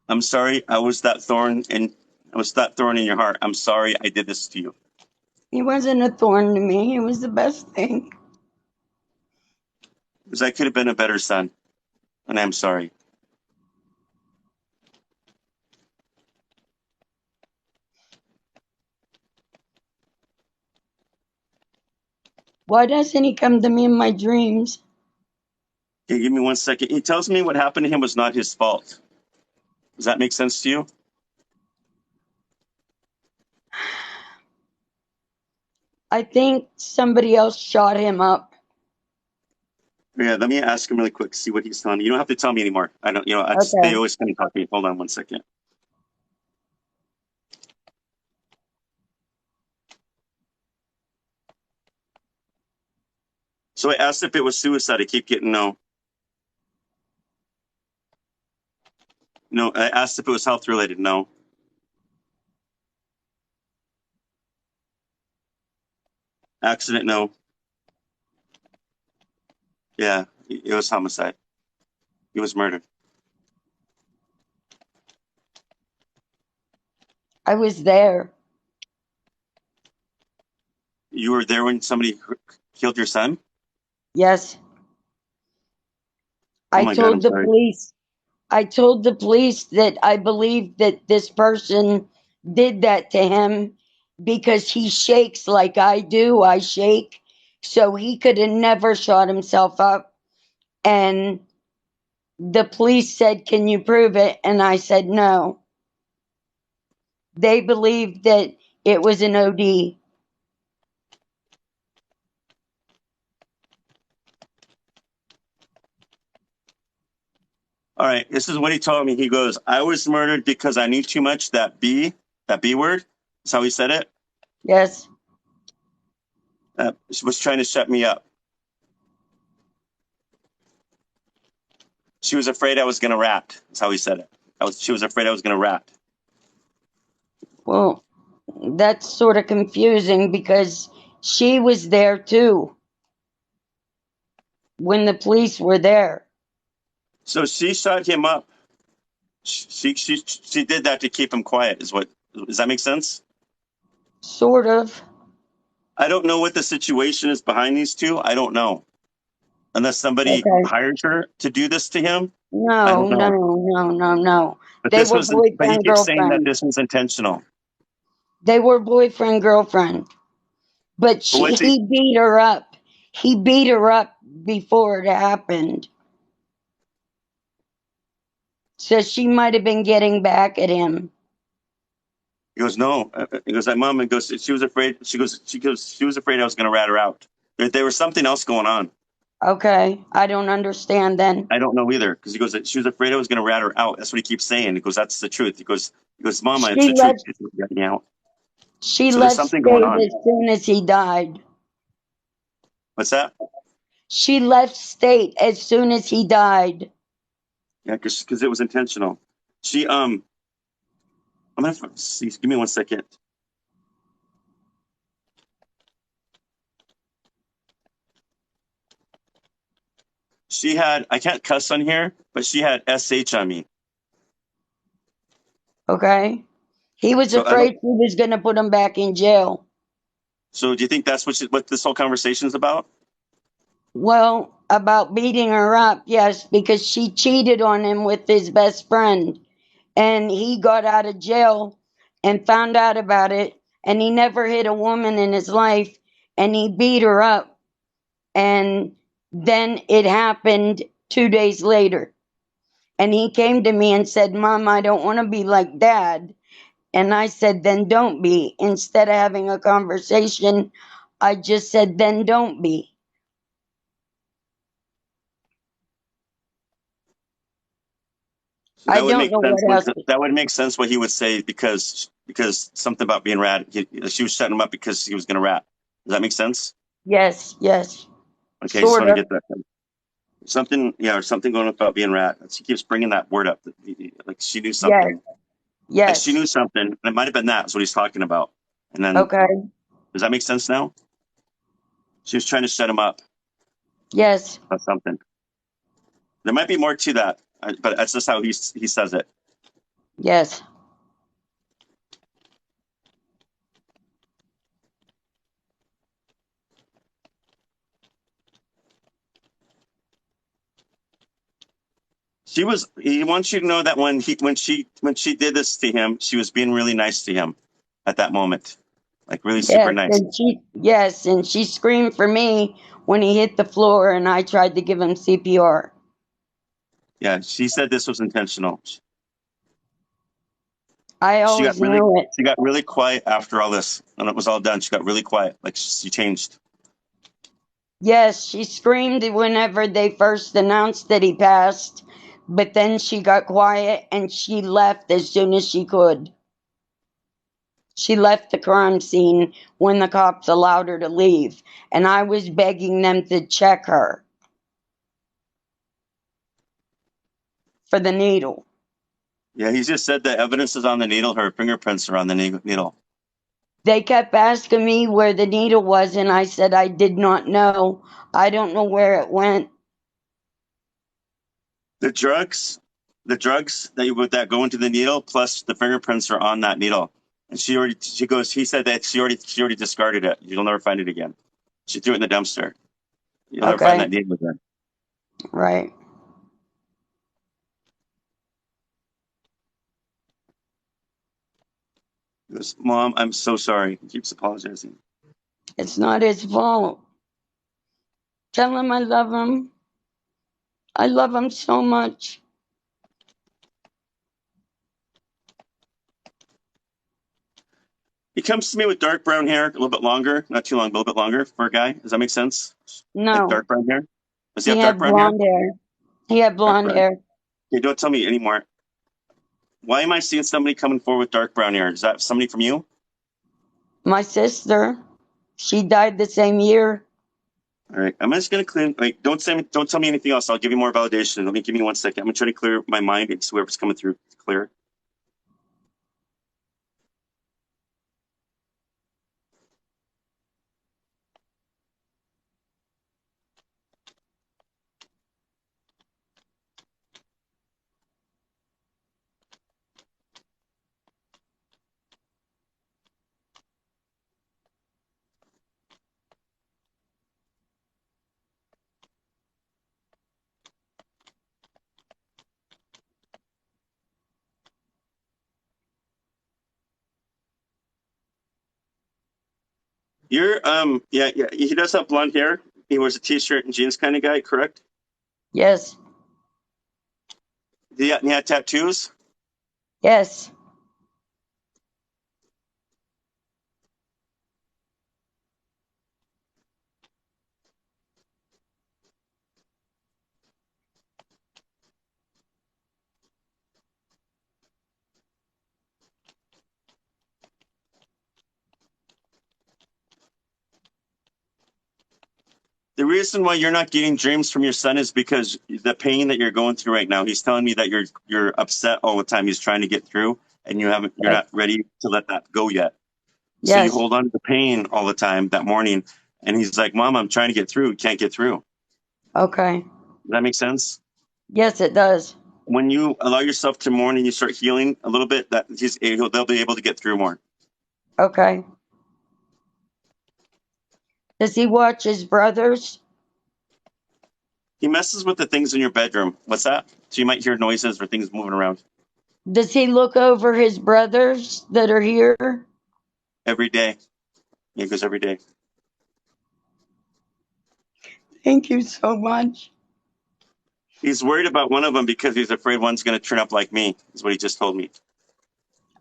I'm sorry I was that thorn in your heart. I'm sorry I did this to you. He wasn't a thorn to me. He was the best thing. Because I could have been a better son. And I'm sorry. Why doesn't he come to me in my dreams? Okay, give me 1 second. He tells me what happened to him was not his fault. Does that make sense to you? I think somebody else shot him up. Yeah, let me ask him really quick, see what he's telling me. You don't have to tell me anymore. I don't, they Okay. always come and talk to me. Hold on 1 second. So I asked if it was suicide. I keep getting no. No, I asked if it was health related. No. Accident, no. Yeah, it was homicide. He was murdered. I was there. You were there when somebody killed your son? Yes. Oh I my God, I'm told the sorry. police. I told the police that I believe that this person did that to him because he shakes like I do. I shake. So he could have never shot himself up. And the police said, "Can you prove it?" And I said, "No." They believed that it was an OD. All right, this is what he told me. He goes, I was murdered because I knew too much. That B word. That's how he said it. Yes. She was trying to shut me up. She was afraid I was going to rat. That's how he said it. She was afraid I was going to rat. Well, that's sort of confusing because she was there too when the police were there. So she shut him up. She did that to keep him quiet. Does that make sense? Sort of. I don't know what the situation is behind these two. I don't know. Unless somebody Okay. hired her to do this to him. I No, don't know. no. But They this were was, but he boyfriend, keeps saying that girlfriend. this was intentional. They were boyfriend, girlfriend. But But what's he? he beat her up. He beat her up before it happened. So she might have been getting back at him. He goes, no. He goes, my mom. And goes, she was afraid. She goes, she was afraid I was going to rat her out. There was something else going on. Okay, I don't understand then. I don't know either. Because he goes, she was afraid I was going to rat her out. That's what he keeps saying. He goes, that's the truth. He goes, Mama, it's the truth. She's ratting me out. She So there's left something going state on. as soon as he died. What's that? She left state as soon as he died. Yeah, because it was intentional. I'm gonna see. Give me 1 second. She had, I can't cuss on here, but she had SH on me. Okay? He was So afraid she was going to put him back in jail. So do you think that's what this whole conversation is about? Well, about beating her up, yes, because she cheated on him with his best friend. And he got out of jail and found out about it. And he never hit a woman in his life. And he beat her up. And then it happened 2 days later. And he came to me and said, "Mom, I don't want to be like Dad." And I said, "Then don't be." Instead of having a conversation, I just said, "Then don't be." So I that would don't make know sense. what else. That would make sense what he would say because something about being rat. She was setting him up because he was going to rat. Does that make sense? Yes. Okay, I just Sort want to of. get that. Something, yeah, or something going on about being rat. She keeps bringing that word up. Like she knew something. Like she Yes. knew something. And it might have been that's what he's talking about. And then, Okay. does that make sense now? She was trying to set him up Yes. about something. There might be more to that, but that's just how he says it. Yes. He wants you to know that when she did this to him, she was being really nice to him at that moment. Like really super nice. And she screamed for me when he hit the floor, and I tried to give him CPR. Yeah, she said this was intentional. I always knew it. She got really quiet after all this, and it was all done. She got really quiet, like she changed. Yes, she screamed whenever they first announced that he passed, but then she got quiet and she left as soon as she could. She left the crime scene when the cops allowed her to leave, and I was begging them to check her for the needle. Yeah, he just said that evidence is on the needle. Her fingerprints are on the needle. They kept asking me where the needle was, and I said I did not know. I don't know where it went. The drugs that go into the needle, plus the fingerprints are on that needle. And he said that she already discarded it. You'll never find it again. She threw it in the dumpster. You'll never find that needle again. Right. He goes, Mom, I'm so sorry. He keeps apologizing. It's not his fault. Tell him I love him. I love him so much. He comes to me with dark brown hair, a little bit longer, not too long, but a little bit longer for a guy. Does that make sense? No. Like dark brown hair? Does he He have dark had brown hair? blonde hair. He had blonde hair. Okay, don't tell me anymore. Why am I seeing somebody coming forward with dark brown hair? Is that somebody from you? My sister. She died the same year. All right, I'm just gonna clear. Like, don't tell me anything else. I'll give you more validation. Give me 1 second. I'm gonna try to clear my mind and see whoever's coming through clear. You're yeah, he does have blonde hair. He wears a t-shirt and jeans kind of guy, correct? Yes. He had tattoos? Yes. The reason why you're not getting dreams from your son is because the pain that you're going through right now. He's telling me that you're upset all the time. He's trying to get through, and you're not ready to let that go yet. Yes. So you hold on to the pain all the time that morning, and he's like, "Mom, I'm trying to get through. Can't get through." Okay. Does that make sense? Yes, it does. When you allow yourself to mourn and you start healing a little bit, they'll be able to get through more. Okay. Does he watch his brothers? He messes with the things in your bedroom. What's that? So you might hear noises or things moving around. Does he look over his brothers that are here? Every day. He goes every day. Thank you so much. He's worried about one of them because he's afraid one's going to turn up like me, is what he just told me.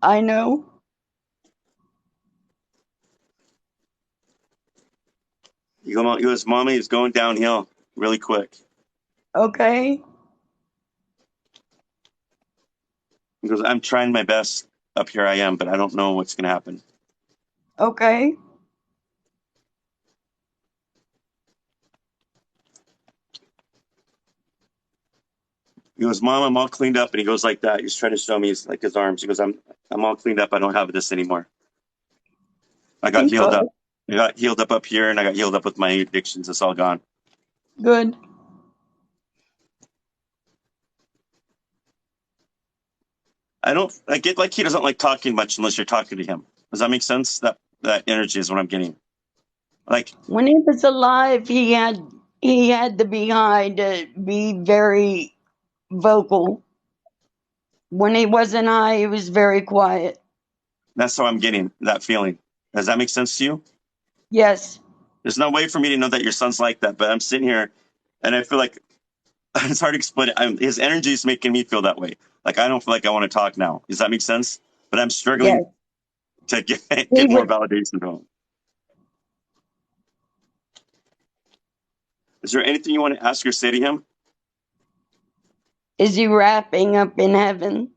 I know. He goes, Mommy, he's going downhill really quick. Okay. He goes, I'm trying my best up here. I am, but I don't know what's going to happen. Okay. He goes, Mom, I'm all cleaned up. And he goes like that. He's trying to show me his arms. He goes, I'm all cleaned up. I don't have this anymore. I got healed up. I got healed up here, and I got healed up with my addictions. It's all gone. Good. I get like he doesn't like talking much unless you're talking to him. Does that make sense? That energy is what I'm getting. Like when he was alive, he had the behind to be very vocal. When he wasn't high, he was very quiet. That's how I'm getting that feeling. Does that make sense to you? Yes. There's no way for me to know that your son's like that, but I'm sitting here and I feel like it's hard to explain it. His energy is making me feel that way. Like I don't feel like I want to talk now. Does that make sense? But I'm struggling Yes. to He get more would. validation from him. Is there anything you want to ask or say to him? Is he wrapping up in heaven?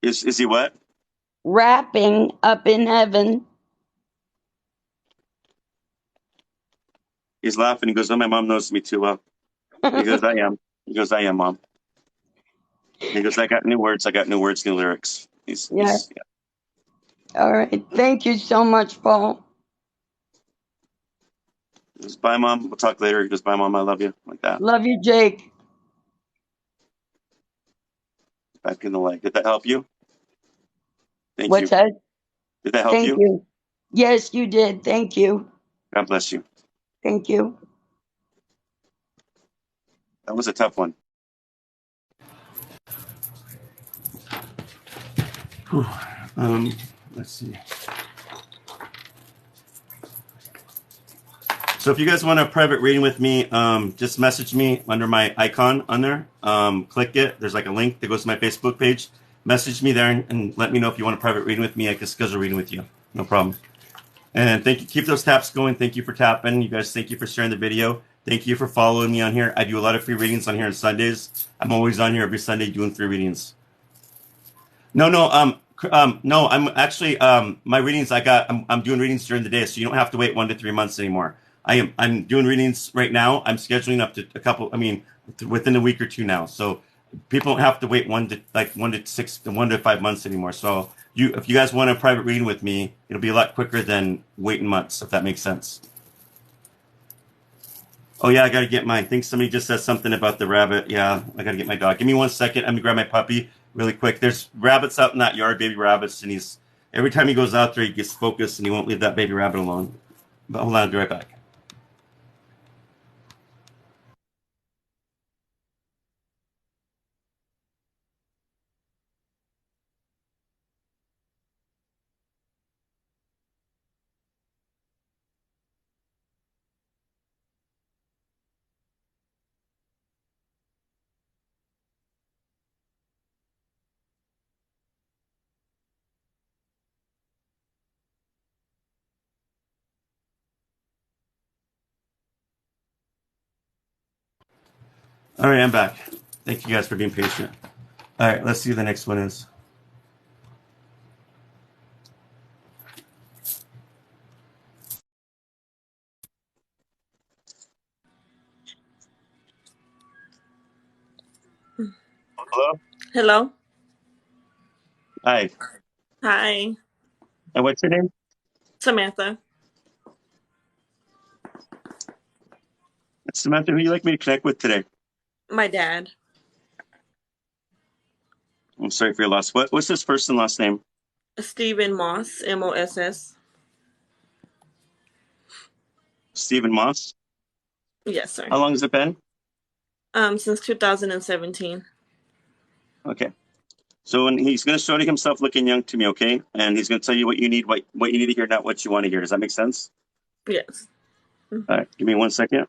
Is he what? Wrapping up in heaven. He's laughing. He goes, "Oh, my mom knows me too well." He goes, "I am." He goes, "I am, Mom." He goes, "I got new words. I got new words, new lyrics." Yeah. All right. Thank you so much, Paul. He goes, "Bye, Mom. We'll talk later." He goes, "Bye, Mom. I love you." Like that. Love you, Jake. Back in the leg. Did that help you? Thank What's you. that? Did that help Thank you. Yes, you did. Thank you. God bless you. Thank you. That was a tough one. Let's see. So if you guys want a private reading with me, just message me under my icon on there. Click it. There's like a link that goes to my Facebook page. Message me there and let me know if you want a private reading with me. I can schedule a reading with you. No problem. And thank you. Keep those taps going. Thank you for tapping. You guys, thank you for sharing the video. Thank you for following me on here. I do a lot of free readings on here on Sundays. I'm always on here every Sunday doing free readings. No, I'm actually, my readings I'm doing readings during the day, so you don't have to wait 1 to 3 months anymore. I'm doing readings right now. I'm scheduling up to a couple, within a week or two now. So people don't have to wait 1 to 5 months anymore. So if you guys want a private reading with me, it'll be a lot quicker than waiting months, if that makes sense. Oh yeah, I gotta get mine. I think somebody just said something about the rabbit. Yeah, I gotta get my dog. Give me 1 second. I'm gonna grab my puppy really quick. There's rabbits out in that yard, baby rabbits, and every time he goes out there, he gets focused and he won't leave that baby rabbit alone. But hold on, I'll be right back. All right, I'm back. Thank you guys for being patient. All right, let's see who the next one is. Hello? Hello. Hi. Hi. And what's your name? Samantha. Samantha, who you like me to connect with today? My dad. I'm sorry for your loss. What's his first and last name? Stephen Moss, Moss. Stephen Moss? Yes, sir. How long has it been? Since 2017. Okay. So when he's going to show himself looking young to me, okay? And he's going to tell you what you need, what you need to hear, not what you want to hear. Does that make sense? Yes. All right. Give me 1 second.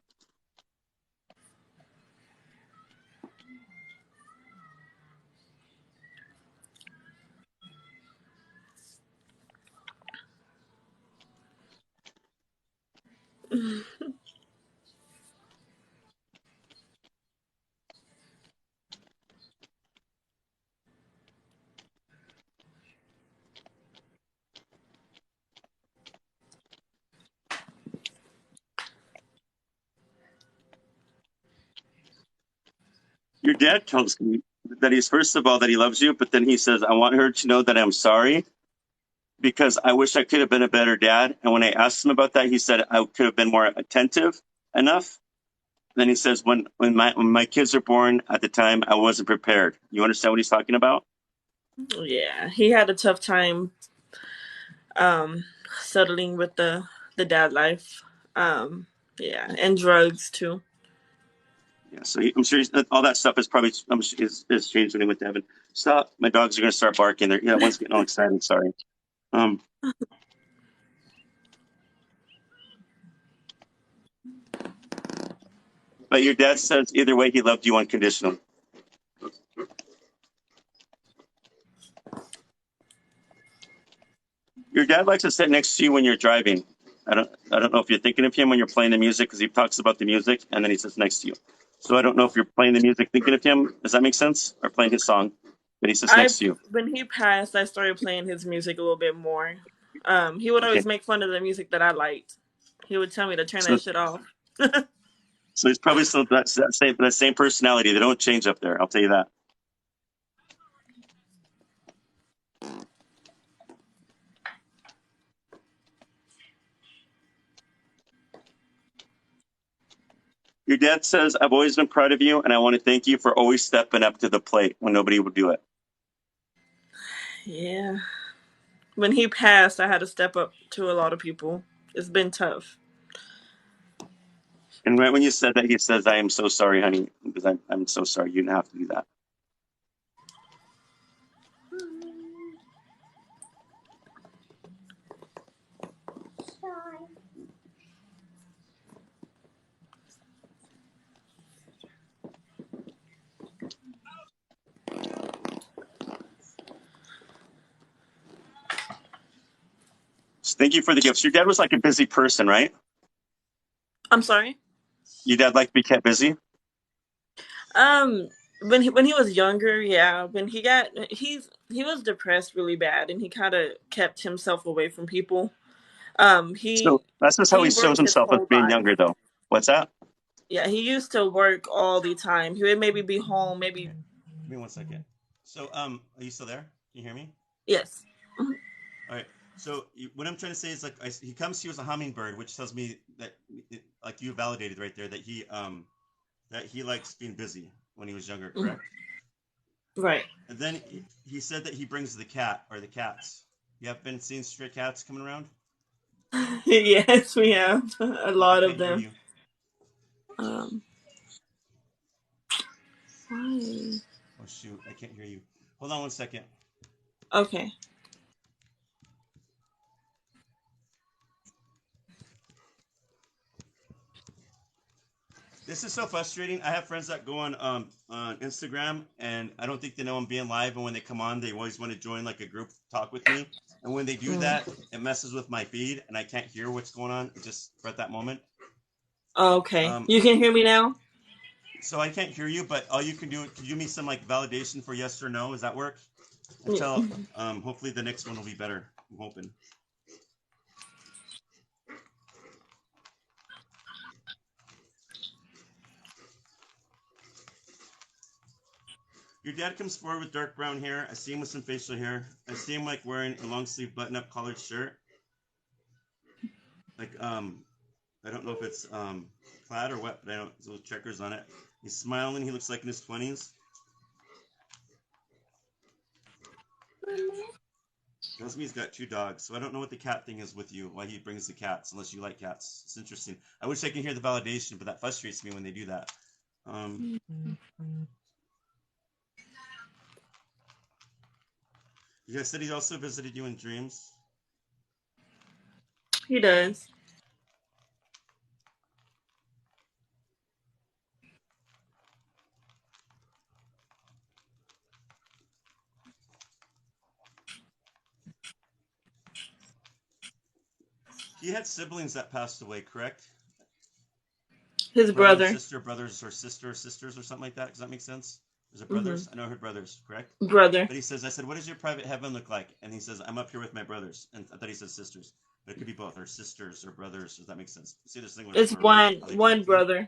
Your dad tells me that he's, first of all, that he loves you, but then he says, I want her to know that I'm sorry because I wish I could have been a better dad. And when I asked him about that, he said I could have been more attentive enough. Then he says, when my kids are born at the time, I wasn't prepared. You understand what he's talking about? Yeah, he had a tough time settling with the dad life. Yeah, and drugs too. Yeah, so I'm sure all that stuff is probably is changed when he went to heaven. Stop! My dogs are going to start barking. One's getting all excited. Sorry. But your dad says either way, he loved you unconditionally. Your dad likes to sit next to you when you're driving. I don't know if you're thinking of him when you're playing the music, because he talks about the music and then he sits next to you. So I don't know if you're playing the music thinking of him. Does that make sense? Or playing his song, but he sits next to you. When he passed, I started playing his music a little bit more. He would always make fun of the music that I liked. He would tell me to turn that shit off. So he's probably still that same personality. They don't change up there. I'll tell you that. Your dad says, I've always been proud of you, and I want to thank you for always stepping up to the plate when nobody would do it. Yeah. When he passed, I had to step up to a lot of people. It's been tough. And right when you said that, he says, I am so sorry, honey, because I'm so sorry. You didn't have to do that. So thank you for the gifts. Your dad was like a busy person, right? I'm sorry? Your dad liked to be kept busy? When he was younger, yeah. When he was depressed really bad, and he kind of kept himself away from people. So that's just how he shows worked his himself as whole being life. younger, though. What's that? Yeah, he used to work all the time. He would maybe be home, maybe. Okay. Give me 1 second. So, are you still there? Can you hear me? Yes. All right. So what I'm trying to say is, like, he comes to you as a hummingbird, which tells me that, like, you validated right there that he likes being busy when he was younger, correct? Right. And then he said that he brings the cat or the cats. You have been seeing stray cats coming around? Yes, we have a lot of them. Why? Oh shoot, I can't hear you. Hold on 1 second. Okay. This is so frustrating. I have friends that go on Instagram, and I don't think they know I'm being live. And when they come on, they always want to join like a group talk with me. And when they do that, it messes with my feed, and I can't hear what's going on just for at that moment. Okay. You can hear me now? So I can't hear you, but all you can do me some like validation for yes or no. Does that work? Until hopefully the next one will be better. I'm hoping. Your dad comes forward with dark brown hair. I see him with some facial hair. I see him like wearing a long sleeve button up collared shirt. Like I don't know if it's plaid or what, but I don't. There's little checkers on it. He's smiling. He looks like in his 20s. Tells me he's got 2 dogs, so I don't know what the cat thing is with you. Why he brings the cats, unless you like cats. It's interesting. I wish I could hear the validation, but that frustrates me when they do that. You guys said he also visited you in dreams? He does. He had siblings that passed away, correct? His brother. Brothers or sisters or something like that. Does that make sense? Is it brothers? I know I heard brothers, correct? Brother. But he says, I said, what does your private heaven look like? And he says, I'm up here with my brothers. And I thought he said sisters. But it could be both, or sisters or brothers. Does that make sense? See this thing with it's one brother.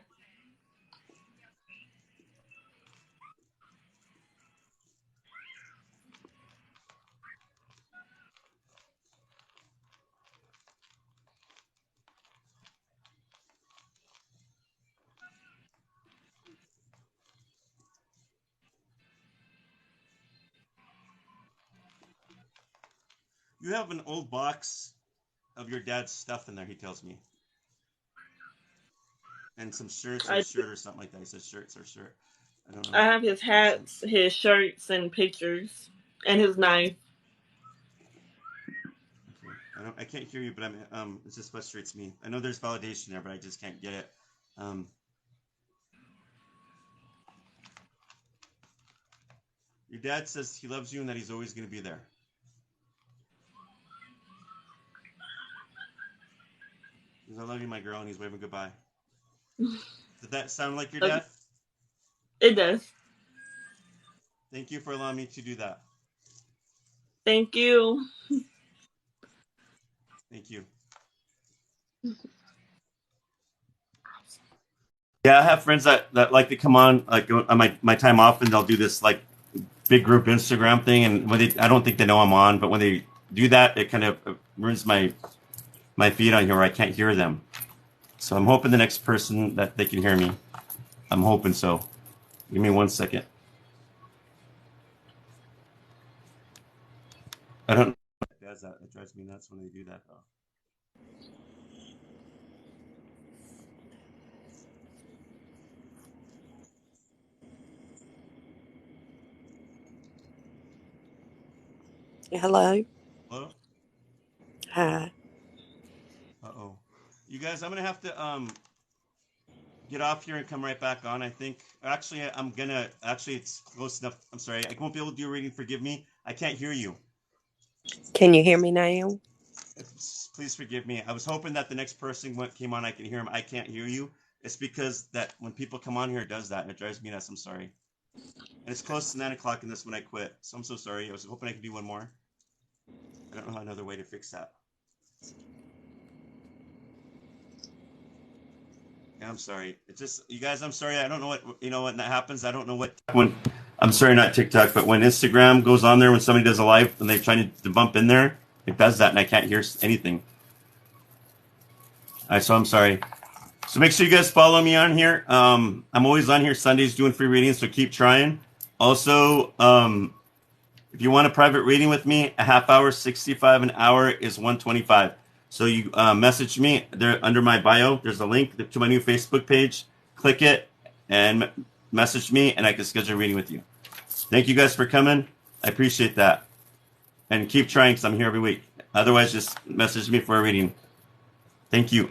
You have an old box of your dad's stuff in there, he tells me. And some shirts or a shirt or something like that. He says shirts or shirt. I don't know. I have his hats, his shirts, and pictures, and his knife. Okay. I can't hear you, but it just frustrates me. I know there's validation there, but I just can't get it. Your dad says he loves you and that he's always going to be there. He says, I love you, my girl, and he's waving goodbye. Did that sound like your dad? It does. Thank you for allowing me to do that. Thank you. Thank you. Yeah, I have friends that like to come on like on my time off, and they'll do this like big group Instagram thing. And when I don't think they know I'm on, but when they do that, it kind of ruins my feed on here where I can't hear them. So I'm hoping the next person that they can hear me. I'm hoping so. Give me 1 second. I don't know if it does that. It drives me nuts when they do that, though. Hello. Hello? Hi. Uh-oh. You guys, I'm going to have to get off here and come right back on, I think. Actually, it's close enough. I'm sorry. I won't be able to do a reading. Forgive me. I can't hear you. Can you hear me now? Please forgive me. I was hoping that the next person came on, I can hear him. I can't hear you. It's because that when people come on here, it does that, and it drives me nuts. I'm sorry. And it's close to 9 o'clock in this when I quit, so I'm so sorry. I was hoping I could do one more. I don't know another way to fix that. Yeah, I'm sorry. It's just, you guys, I'm sorry. I don't know when that happens. I don't know I'm sorry, not TikTok, but when Instagram goes on there, when somebody does a live and they're trying to bump in there, it does that and I can't hear anything. All right, so I'm sorry. So make sure you guys follow me on here. I'm always on here Sundays doing free readings, so keep trying. Also, if you want a private reading with me, a half hour, 65 an hour is $125. So you message me there under my bio. There's a link to my new Facebook page. Click it and message me, and I can schedule a reading with you. Thank you guys for coming. I appreciate that. And keep trying because I'm here every week. Otherwise, just message me for a reading. Thank you.